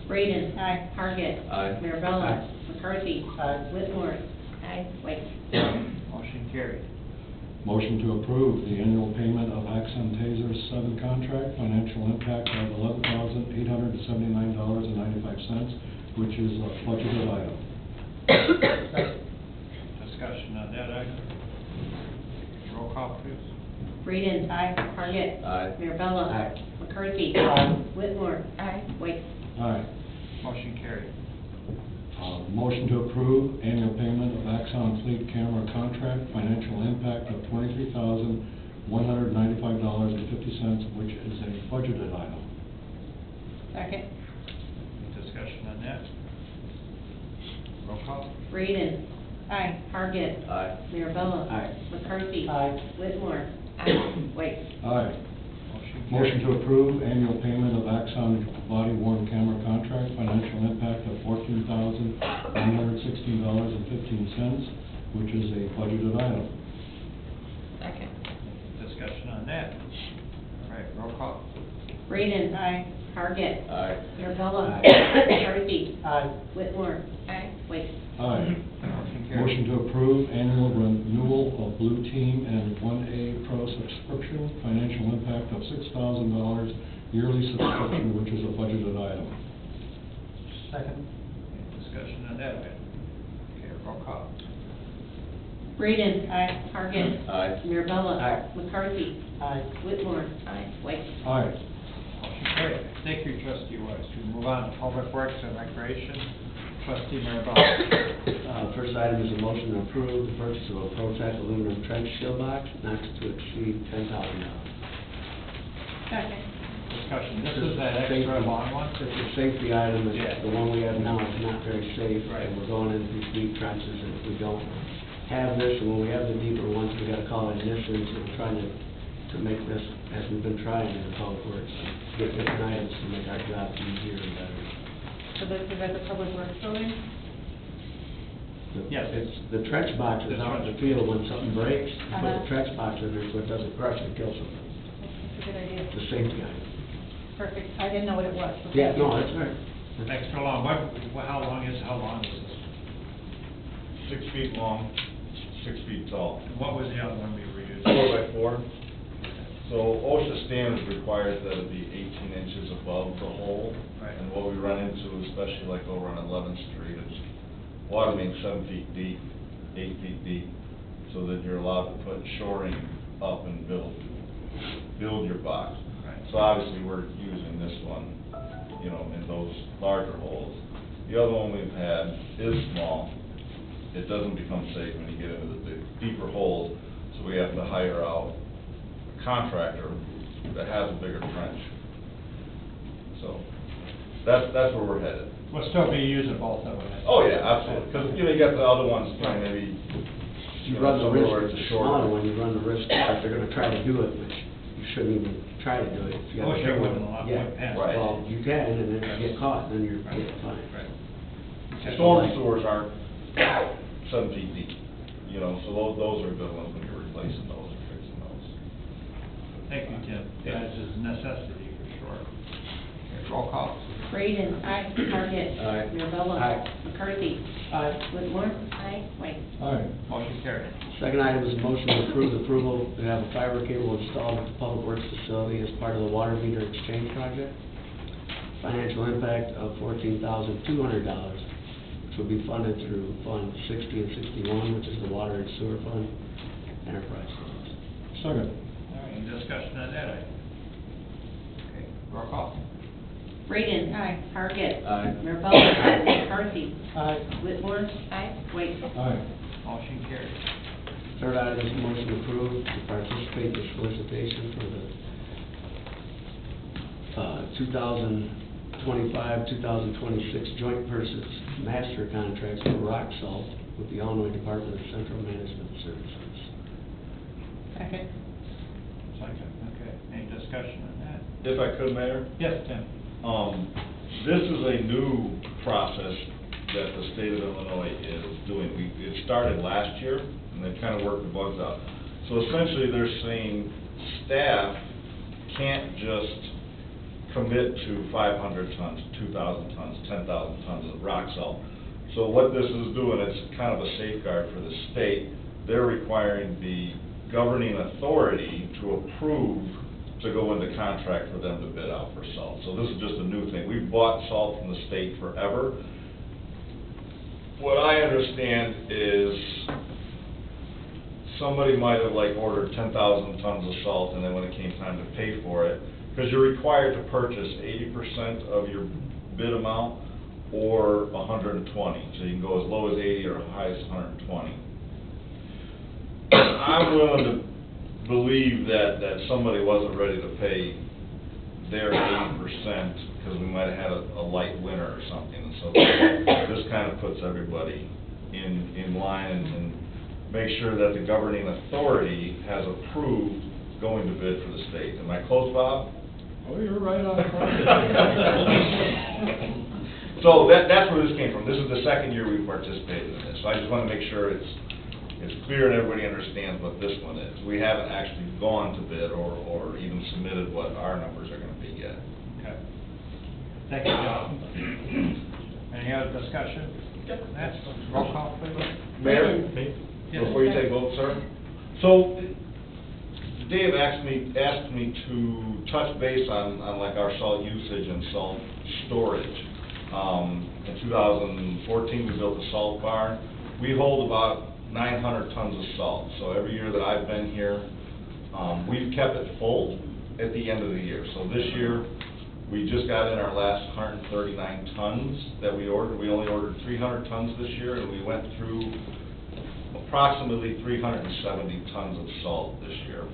Braden. Aye. Target. Aye. Mirabella. Aye. McCarthy. Aye. Whitmore. Aye. White. Motion carried. Motion to approve the annual payment of Axon Taser 7 contract, financial impact of $11,879.95, which is a budgeted item. Discussion on that item. Roll call, please. Braden. Aye. Target. Aye. Mirabella. Aye. McCarthy. Aye. Whitmore. Aye. White. Aye. Motion carried. Motion to approve annual payment of Axon Fleet camera contract, financial impact of $23,195.50, which is a budgeted item. Second. Discussion on that. Roll call? Braden. Aye. Target. Aye. Mirabella. Aye. McCarthy. Aye. Whitmore. Aye. White. Aye. Motion Motion to approve annual payment of Axon body worn camera contract, financial impact of $14,916.15, which is a budgeted item. Second. Discussion on that. All right, roll call? Braden. Aye. Target. Aye. Mirabella. Aye. McCarthy. Aye. Whitmore. Aye. White. Aye. Motion carried. Motion to approve annual renewal of Blue Team and 1A Pro subscription, financial impact of $6,000 yearly subscription, which is a budgeted item. Second. Discussion on that item. Okay, roll call? Braden. Aye. Target. Aye. Mirabella. Aye. McCarthy. Aye. Whitmore. Aye. White. Aye. Motion carried. Thank you, Trustee Weiss. We move on to Public Works and Recreation. Trustee Mirabella. First item is a motion to approve the purchase of a Protect aluminum trench shield box not to exceed $10,000. Second. Discussion. This is that extra long one? It's a safety item, Yeah. the one we have now is not very safe, Right. and we're going into these deep trenches, and if we don't have this, and when we have the deeper ones, we gotta call ignition, so we're trying to make this, as we've been trying in the Public Works, get different items to make our jobs easier and better. So this is at the Public Works building? Yes. It's, the trench box is out in the field when something breaks, you put Uh-huh. the trench box in there so it doesn't crush and kill something. That's a good idea. It's a safety item. Perfect. I didn't know what it was. so Yeah, thank you. no, that's right. Extra long. How long is this? 6 feet long, 6 feet tall. And what was the other one we were using? 4 by 4. So OSHA standards requires that it be 18 inches above the hole. Right. And what we run into, especially like over on 11th Street, is water main 7 feet deep, 8 feet deep, so that you're allowed to put shoring up and build your box. Right. So obviously, we're using this one, you know, in those larger holes. The other one we've had is small. It doesn't become safe when you get into the deeper holes, so we have to hire out a contractor that has a bigger trench. So That's where we're headed. Will still be using both of them. Oh, yeah, absolutely, because, you know, you got the other ones, you know, maybe, You run the somewhere where risk, it's it's a a short. smaller one, you run the risk that they're gonna try to do it, which you shouldn't even try to do it. If you have a Oh, sure, big wouldn't one, allow- yeah. yeah. Right. Well, you can, and then if you get caught, then you're fine. Storm sewers aren't 7 feet deep, you know, so those are good ones when you're replacing those or fixing those. Thank you, Tim. Yeah. That is a necessity for sure. Okay, roll call. Braden. Aye. Target. Aye. Mirabella. Aye. McCarthy. Aye. Whitmore. Aye. White. Aye. Motion carried. Second item is a motion to approve the approval to have a fiber cable installed at the Public Works facility as part of the water meter exchange project. Financial impact of $14,200, which will be funded through Fund 60 and 61, which is the Water and Sewer Fund Enterprise Funds. Second. All right, any discussion on that item? Okay, roll call. Braden. Aye. Target. Aye. Mirabella. McCarthy. Aye. Whitmore. Aye. White. Aye. Motion carried. Third item is a motion to approve to participate in the solicitation for the 2025-2026 joint purchase master contracts for rock salt with the Illinois Department of Central Management Services. Second. Second, okay. Any discussion on that? If I could, Mayor? Yes, Tim. This is a new process that the state of Illinois is doing. It started last year, and they kind of worked the bugs out. So essentially, they're saying staff can't just commit to 500 tons, 2,000 tons, 10,000 tons of rock salt. So what this is doing, it's kind of a safeguard for the state. They're requiring the governing authority to approve to go into contract for them to bid out for salt. So this is just a new thing. We've bought salt from the state forever. What I understand is somebody might have like ordered 10,000 tons of salt, and then when it came time to pay for it, because you're required to purchase 80% of your bid amount or 120. So you can go as low as 80 or as high as 120. I'm willing to believe that somebody wasn't ready to pay their 80% because we might have had a light winter or something. And so this kind of puts everybody in line and make sure that the governing authority has approved going to bid for the state. Am I close, Bob? Oh, you're right on target. So that's where this came from. This is the second year we've participated in this. So I just want to make sure it's clear and everybody understands what this one is. We haven't actually gone to bid or even submitted what our numbers are going to be yet. Okay. Thank you, John. Any other discussion? That's roll call, please. Mayor, Yes. before you take vote, sir. So Dave asked me to touch base on like our salt usage and salt storage. In 2014, we built a salt barn. We hold about 900 tons of salt. So every year that I've been here, we've kept it full at the end of the year. So this year, we just got in our last 139 tons that we ordered. We only ordered 300 tons this year, and we went through approximately 370 tons of salt this year.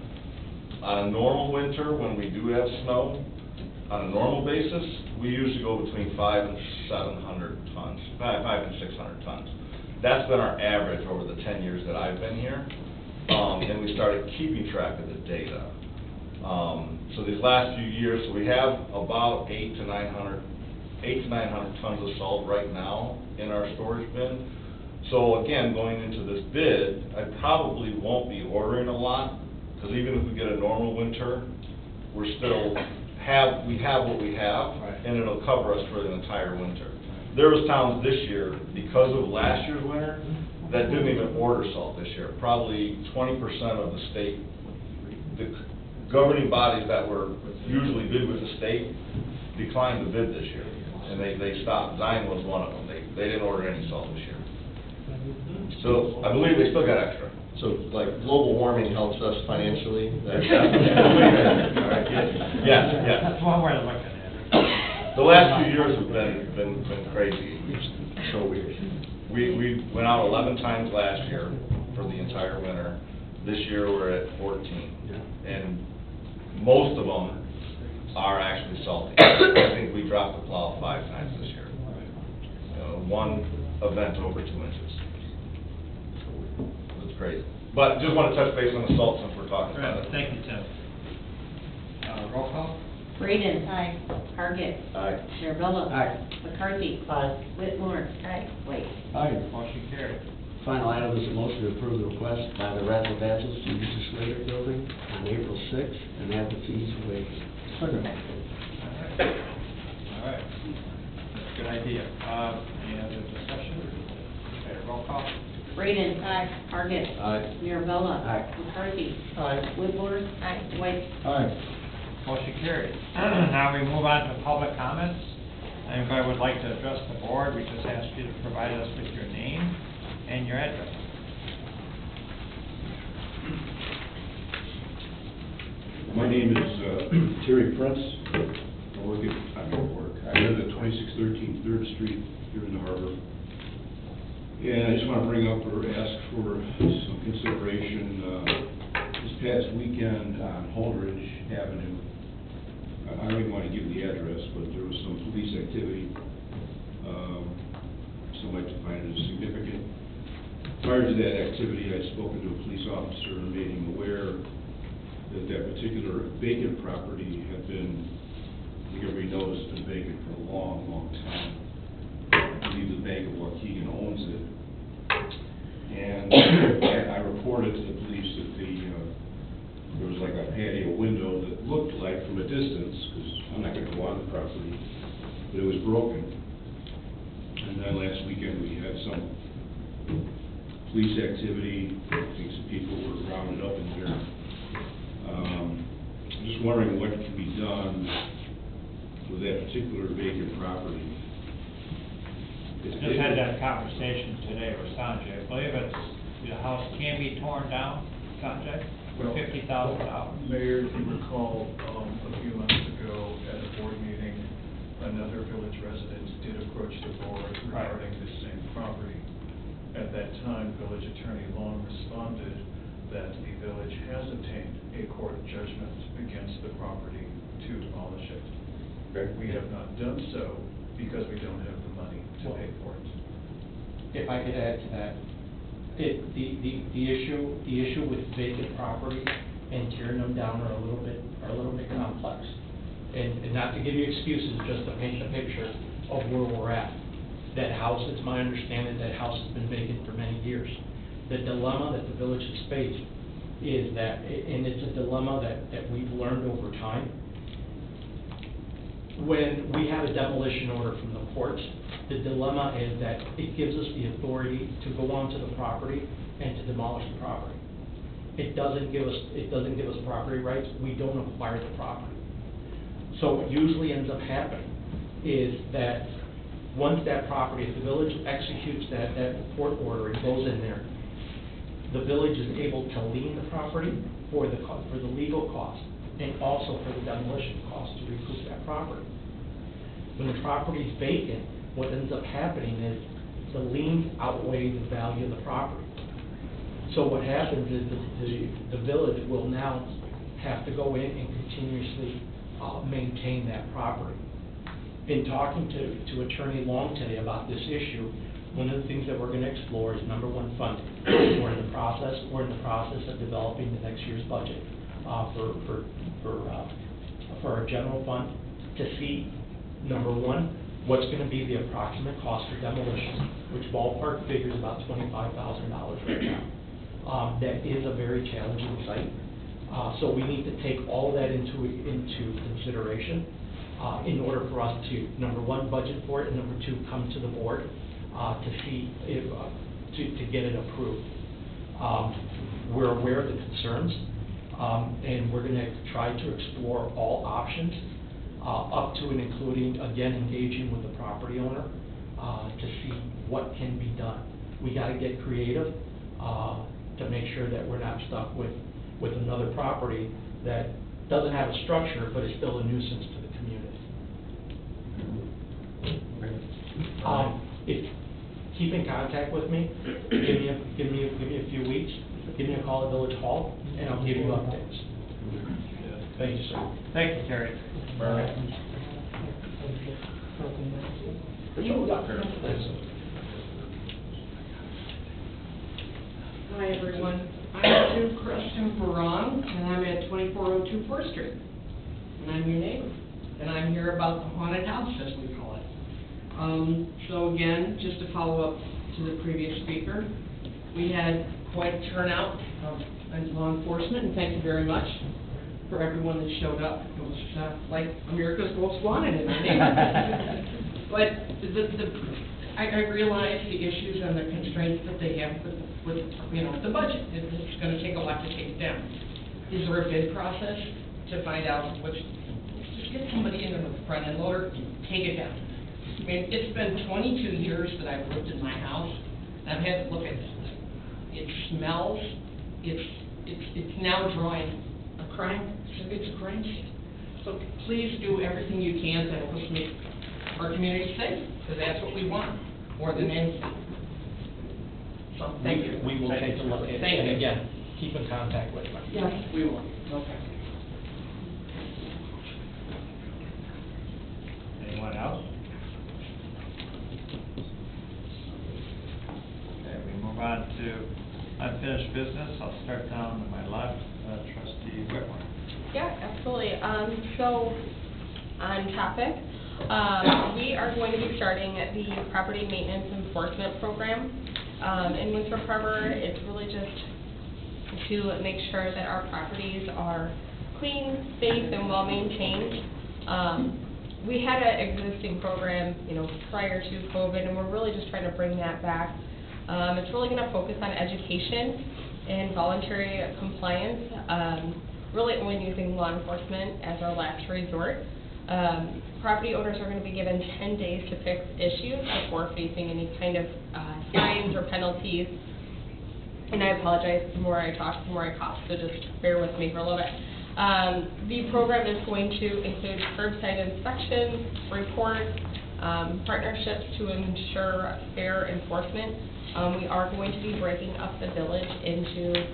On a normal winter, when we do have snow, on a normal basis, we usually go between 500 and 700 tons, 500 and 600 tons. That's been our average over the 10 years that I've been here, and we started keeping track of the data. So these last few years, so we have about 800 to 900 tons of salt right now in our storage bin. So again, going into this bid, I probably won't be ordering a lot, because even if we get a normal winter, we have what we have, and it'll cover us for the entire winter. There was towns this year, because of last year's winter, that didn't even order salt this year. Probably 20% of the state, the governing bodies that were usually bid with the state, declined to bid this year, and they stopped. Zion was one of them. They didn't order any salt this year. So I believe they still got extra. So like global warming helps us financially? Yes, yes. That's one way of looking at it. The last few years have been crazy. So weird. We went out 11 times last year for the entire winter. This year we're at 14. And most of them, are actually salting. I think we dropped the plow 5 times this year. One event over 2 inches. It's crazy. But just want to touch base on the salt since we're talking about it. Thank you, Tim. Roll call? Braden. Aye. Target. Aye. Mirabella. Aye. McCarthy. Aye. Whitmore. Aye. White. Aye. Motion carried. Final item is a motion to approve the request by the Razzle Dazzle to use the Slater Building on April 6th and have the fees waived. Second. All right. That's a good idea. Any other discussion? Okay, roll call? Braden. Aye. Target. Aye. Mirabella. Aye. McCarthy. Aye. Whitmore. Aye. White. Aye. Motion carried. Now we move on to public comments. Anybody would like to address the board, we just ask you to provide us with your name and your address. My name is Terry Prince. I work I live at 2613 3rd Street here in the harbor. And I just want to bring up or ask for some consideration. This past weekend on Holdridge Avenue, I don't even want to give the address, but there was some police activity. Some might find it as significant. Prior to that activity, I'd spoken to a police officer and made him aware that that particular vacant property had been, I think everybody knows, it's been vacant for a long, long time. I believe the Bank of Waukegan owns it. And I reported to the police that there was like a patio window that looked like from a distance, because I'm not going to go on the property, but it was broken. And then last weekend we had some police activity. I think some people were rounded up in there. I'm just wondering what can be done with that particular vacant property. Just had that conversation today with Sanjay. I believe the house can be torn down, Sanjay, for $50,000. Mayor, if you recall, a few months ago at a board meeting, another village resident did approach the board regarding the same property. At that time, Village Attorney Long responded that the village has obtained a court judgment against the property to demolish it. Okay. We have not done so because we don't have the money to pay for it. If I could add to that, the issue with vacant property and tearing them down are a little bit complex. And not to give you excuses, just to paint the picture of where we're at. That house, it's my understanding that house has been vacant for many years. The dilemma that the village has faced is that, and it's a dilemma that we've learned over time. When we have a demolition order from the courts, the dilemma is that it gives us the authority to go onto the property and to demolish the property. It doesn't give us property rights. We don't acquire the property. So what usually ends up happening is that once that property, if the village executes that court order and goes in there, the village is able to lien the property for the legal cost and also for the demolition cost to recoup that property. When the property is vacant, what ends up happening is the liens outweigh the value of the property. So what happens is the village will now have to go in and continuously maintain that property. In talking to Attorney Long today about this issue, one of the things that we're going to explore is number one, funding. We're in the process of developing the next year's budget for our general fund to see, number one, what's going to be the approximate cost for demolition, which ballpark figure is about $25,000 right now. That is a very challenging site. So we need to take all of that into consideration in order for us to, number one, budget for it, and number two, come to the board to see if, to get it approved. We're aware of the concerns, and we're going to try to explore all options, up to and including, again, engaging with the property owner to see what can be done. We got to get creative to make sure that we're not stuck with another property that doesn't have a structure, but is still a nuisance to the community. Keep in contact with me. Give me a few weeks. Give me a call at Village Hall, and I'll give you updates. Thank you, sir. Thank you, Terry. Hi, everyone. I'm Sue Kristen Barong, and I'm at 2402 4th Street. And I'm your neighbor. And I'm here about the haunted house, as we call it. So again, just to follow up to the previous speaker, we had quite a turnout of law enforcement, and thank you very much for everyone that showed up. It was like America's Most Wanted in our neighborhood. But I realize the issues and the constraints that they have with the budget. It's going to take a lot to take it down. Is there a bid process to find out which, just get somebody in the front end loader, take it down? I mean, it's been 22 years that I've lived in my house, and I've had to look at this. It smells, it's now drawing a crime, it's a crime scene. So please do everything you can to help us make our community safe, because that's what we want, more than anything. So, thank you. We will take a look at it, Thank and you. again, keep in contact with them. Yes, we will. Okay. Anyone else? Okay, we move on to unfinished business. I'll start down to my left, trustee Whitmore. Yeah, absolutely. So, on topic, we are going to be starting the property maintenance enforcement program. In Winthrop Harbor, it's really just to make sure that our properties are clean, safe, and well-maintained. We had an existing program, prior to COVID, and we're really just trying to bring that back. It's really going to focus on education and voluntary compliance, really only using law enforcement as our last resort. Property owners are going to be given 10 days to fix issues before facing any kind of fines or penalties. And I apologize, the more I talk, the more I cough, so just bear with me for a little bit. The program is going to include curbside inspections, reports, partnerships to ensure fair enforcement. We are going to be breaking up the village into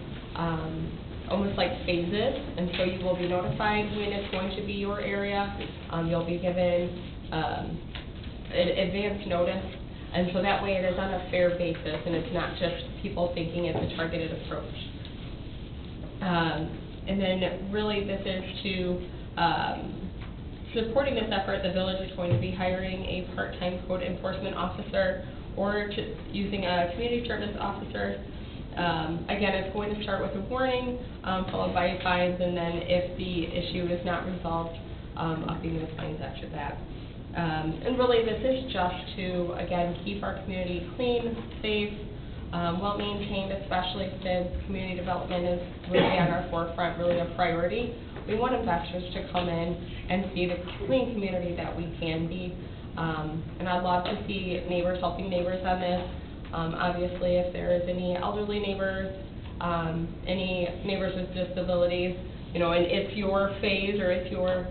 almost like phases, and so you will be notified when it's going to be your area. You'll be given advance notice, and so that way it is on a fair basis, and it's not just people thinking it's a targeted approach. And then really this is to, supporting this effort, the village is going to be hiring a part-time code enforcement officer or using a community service officer. Again, it's going to start with a warning, followed by fines, and then if the issue is not resolved, upping the fines after that. And really, this is just to, again, keep our community clean, safe, well-maintained, especially since community development is really on our forefront, really a priority. We want investors to come in and see the clean community that we can be. And I'd love to see neighbors helping neighbors on this. Obviously, if there is any elderly neighbors, any neighbors with disabilities, and it's your phase or it's your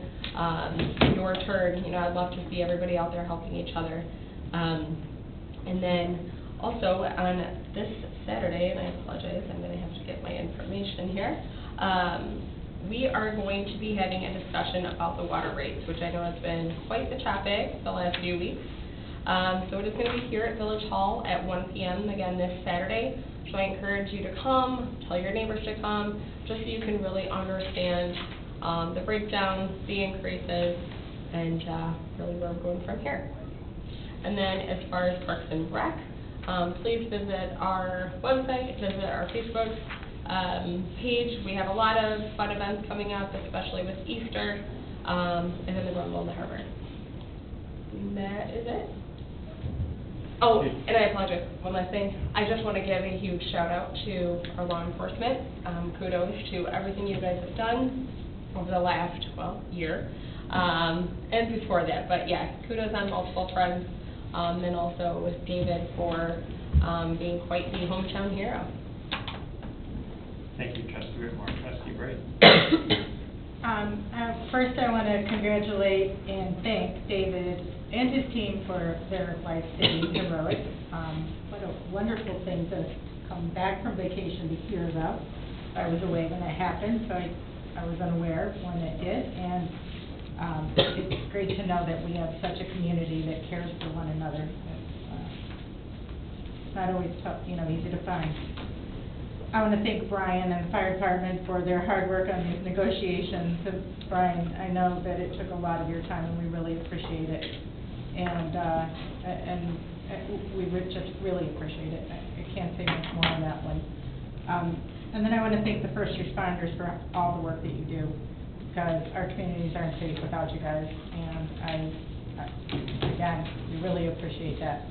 turn, I'd love to see everybody out there helping each other. And then also on this Saturday, and I apologize, I'm going to have to get my information here, we are going to be having a discussion about the water rates, which I know has been quite the topic the last few weeks. So it is going to be here at Village Hall at 1 p.m. again this Saturday. So I encourage you to come, tell your neighbors to come, just so you can really understand the breakdown, the increases, and really where we're going from here. And then as far as Parks and Rec, please visit our website, visit our Facebook page. We have a lot of fun events coming up, especially with Easter, and then the Rumble in the Harbor. And that is it. Oh, and I apologize, one last thing. I just want to give a huge shout out to our law enforcement. Kudos to everything you guys have done over the last, year, and before that. But yeah, kudos on multiple fronts, and also with David for being quite the hometown hero. Thank you, Trustee Whitmore. Trustee Braden. First, I want to congratulate and thank David and his team for their life-saving heroics. What a wonderful thing to come back from vacation to hear about. I was away when it happened, so I was unaware when it did. And it's great to know that we have such a community that cares for one another. It's not always tough, easy to find. I want to thank Brian and the fire department for their hard work on these negotiations. And Brian, I know that it took a lot of your time, and we really appreciate it. And we would just really appreciate it. I can't say much more on that one. And then I want to thank the first responders for all the work that you do, because our communities aren't safe without you guys. And again, we really appreciate that.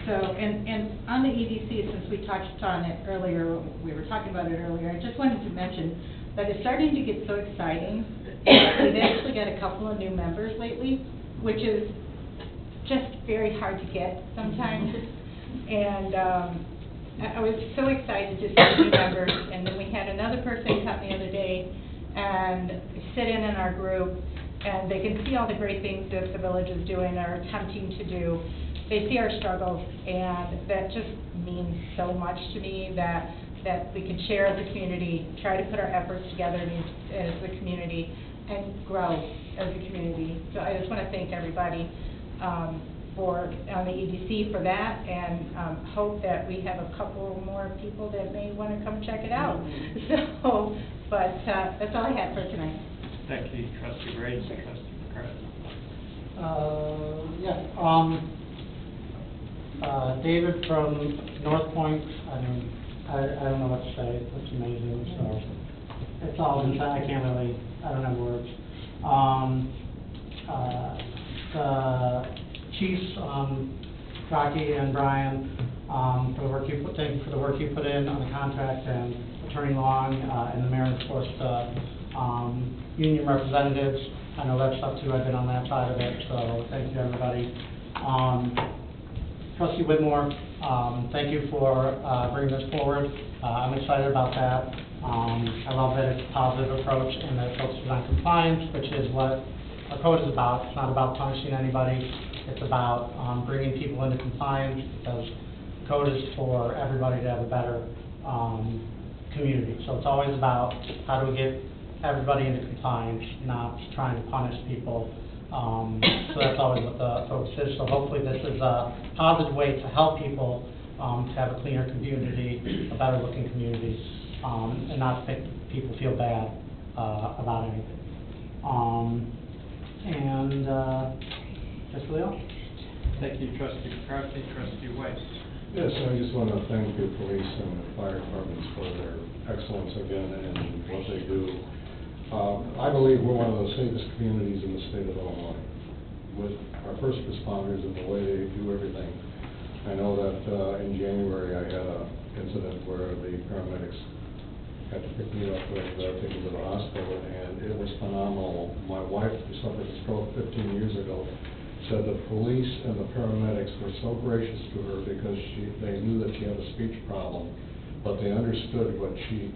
So, and on the EDC, since we touched on it earlier, we were talking about it earlier, I just wanted to mention that it's starting to get so exciting. We've actually got a couple of new members lately, which is just very hard to get sometimes. And I was so excited to see new members, and then we had another person come the other day and sit in our group, and they can see all the great things that the village is doing or attempting to do. They see our struggles, and that just means so much to me that we can share as a community, try to put our efforts together as a community, and grow as a community. So I just want to thank everybody on the EDC for that, and hope that we have a couple more people that may want to come check it out. So, but that's all I have for tonight. Thank you, Trustee Graves, Trustee McCarthy. David from North Point, I don't know what to say, it's amazing, so it's all inside, I don't have words. The Chiefs, Rocky and Brian, for the work you put in on the contract, and Attorney Long, and the mayor, and of course, the union representatives. I know that stuff too, I've been on that side of it, so thank you, everybody. Trustee Whitmore, thank you for bringing this forward. I'm excited about that. I love that it's a positive approach and that it focuses on compliance, which is what our code is about. It's not about punishing anybody. It's about bringing people into compliance, because code is for everybody to have a better community. So it's always about how do we get everybody into compliance, not trying to punish people. So that's always what the focus is. So hopefully this is a positive way to help people to have a cleaner community, a better looking community, and not make people feel bad about anything. That's really all. Thank you, Trustee McCarthy. Trustee Weiss. Yes, I just want to thank the police and the fire departments for their excellence again and what they do. I believe we're one of the safest communities in the state of Illinois, with our first responders and the way they do everything. I know that in January I had an incident where the paramedics had to pick me up and take me to the hospital, and it was phenomenal. My wife, who suffered a stroke 15 years ago, said the police and the paramedics were so gracious to her because they knew that she had a speech problem, but they understood what she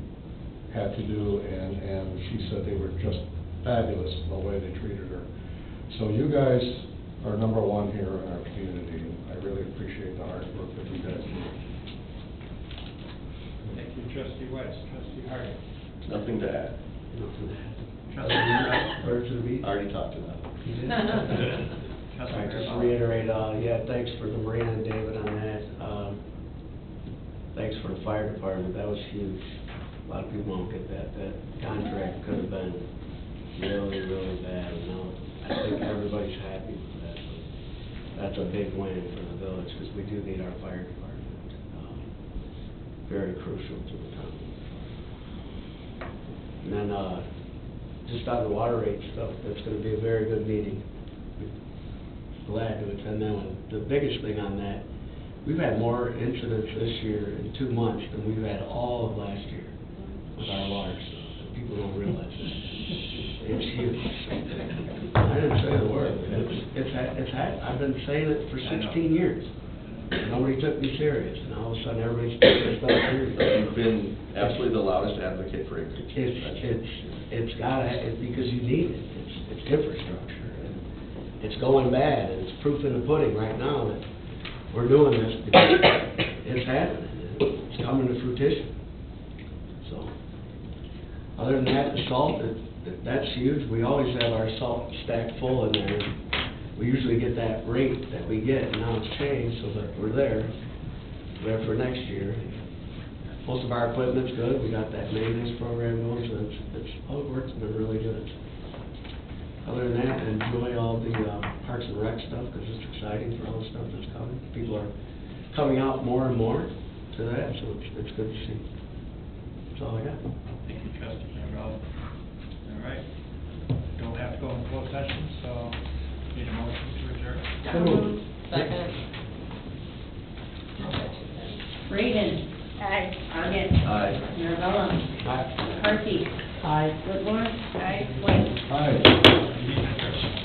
had to do, and she said they were just fabulous in the way they treated her. So you guys are number one here in our community, and I really appreciate the hard work that you guys do. Thank you, Trustee Weiss. Trustee Harding. Nothing to add. Trustee Birds of the beat. I already talked to that. I just reiterate, thanks for the Marina and David on that. Thanks for the fire department, that was huge. A lot of people don't get that. That contract could have been really, really bad. I think everybody's happy with that. That's a big win for the village, because we do need our fire department. Very crucial to the town. And then, just on the water rate stuff, that's going to be a very good meeting. Glad to attend that one. The biggest thing on that, we've had more incidents this year in 2 months than we've had all of last year with our water stuff. People don't realize that. It's huge. I didn't say the word. I've been saying it for 16 years. Nobody took me serious, and all of a sudden everybody's taking stuff serious. You've been absolutely the loudest advocate for increase. It's because you need it. It's infrastructure, and it's going bad, and it's proof in the pudding right now that we're doing this because it's happening. It's coming to fruition. So, other than that, the salt, that's huge. We always have our salt stack full in there. We usually get that rate that we get, and now it's changed, so that we're there for next year. Most of our equipment's good. We got that maintenance program going, so all the work's been really good. Other than that, enjoy all the Parks and Rec stuff, because it's exciting for all the stuff that's coming. People are coming out more and more to that, so it's good to see. That's all I got. Thank you, trustee Randall. All right. Don't have to go in closed session, so need a motion to adjourn. So moved. Second. Braden. Aye. Target. Aye. Mirabella. Aye. McCarthy. Aye. Whitmore. Aye. White. Hi.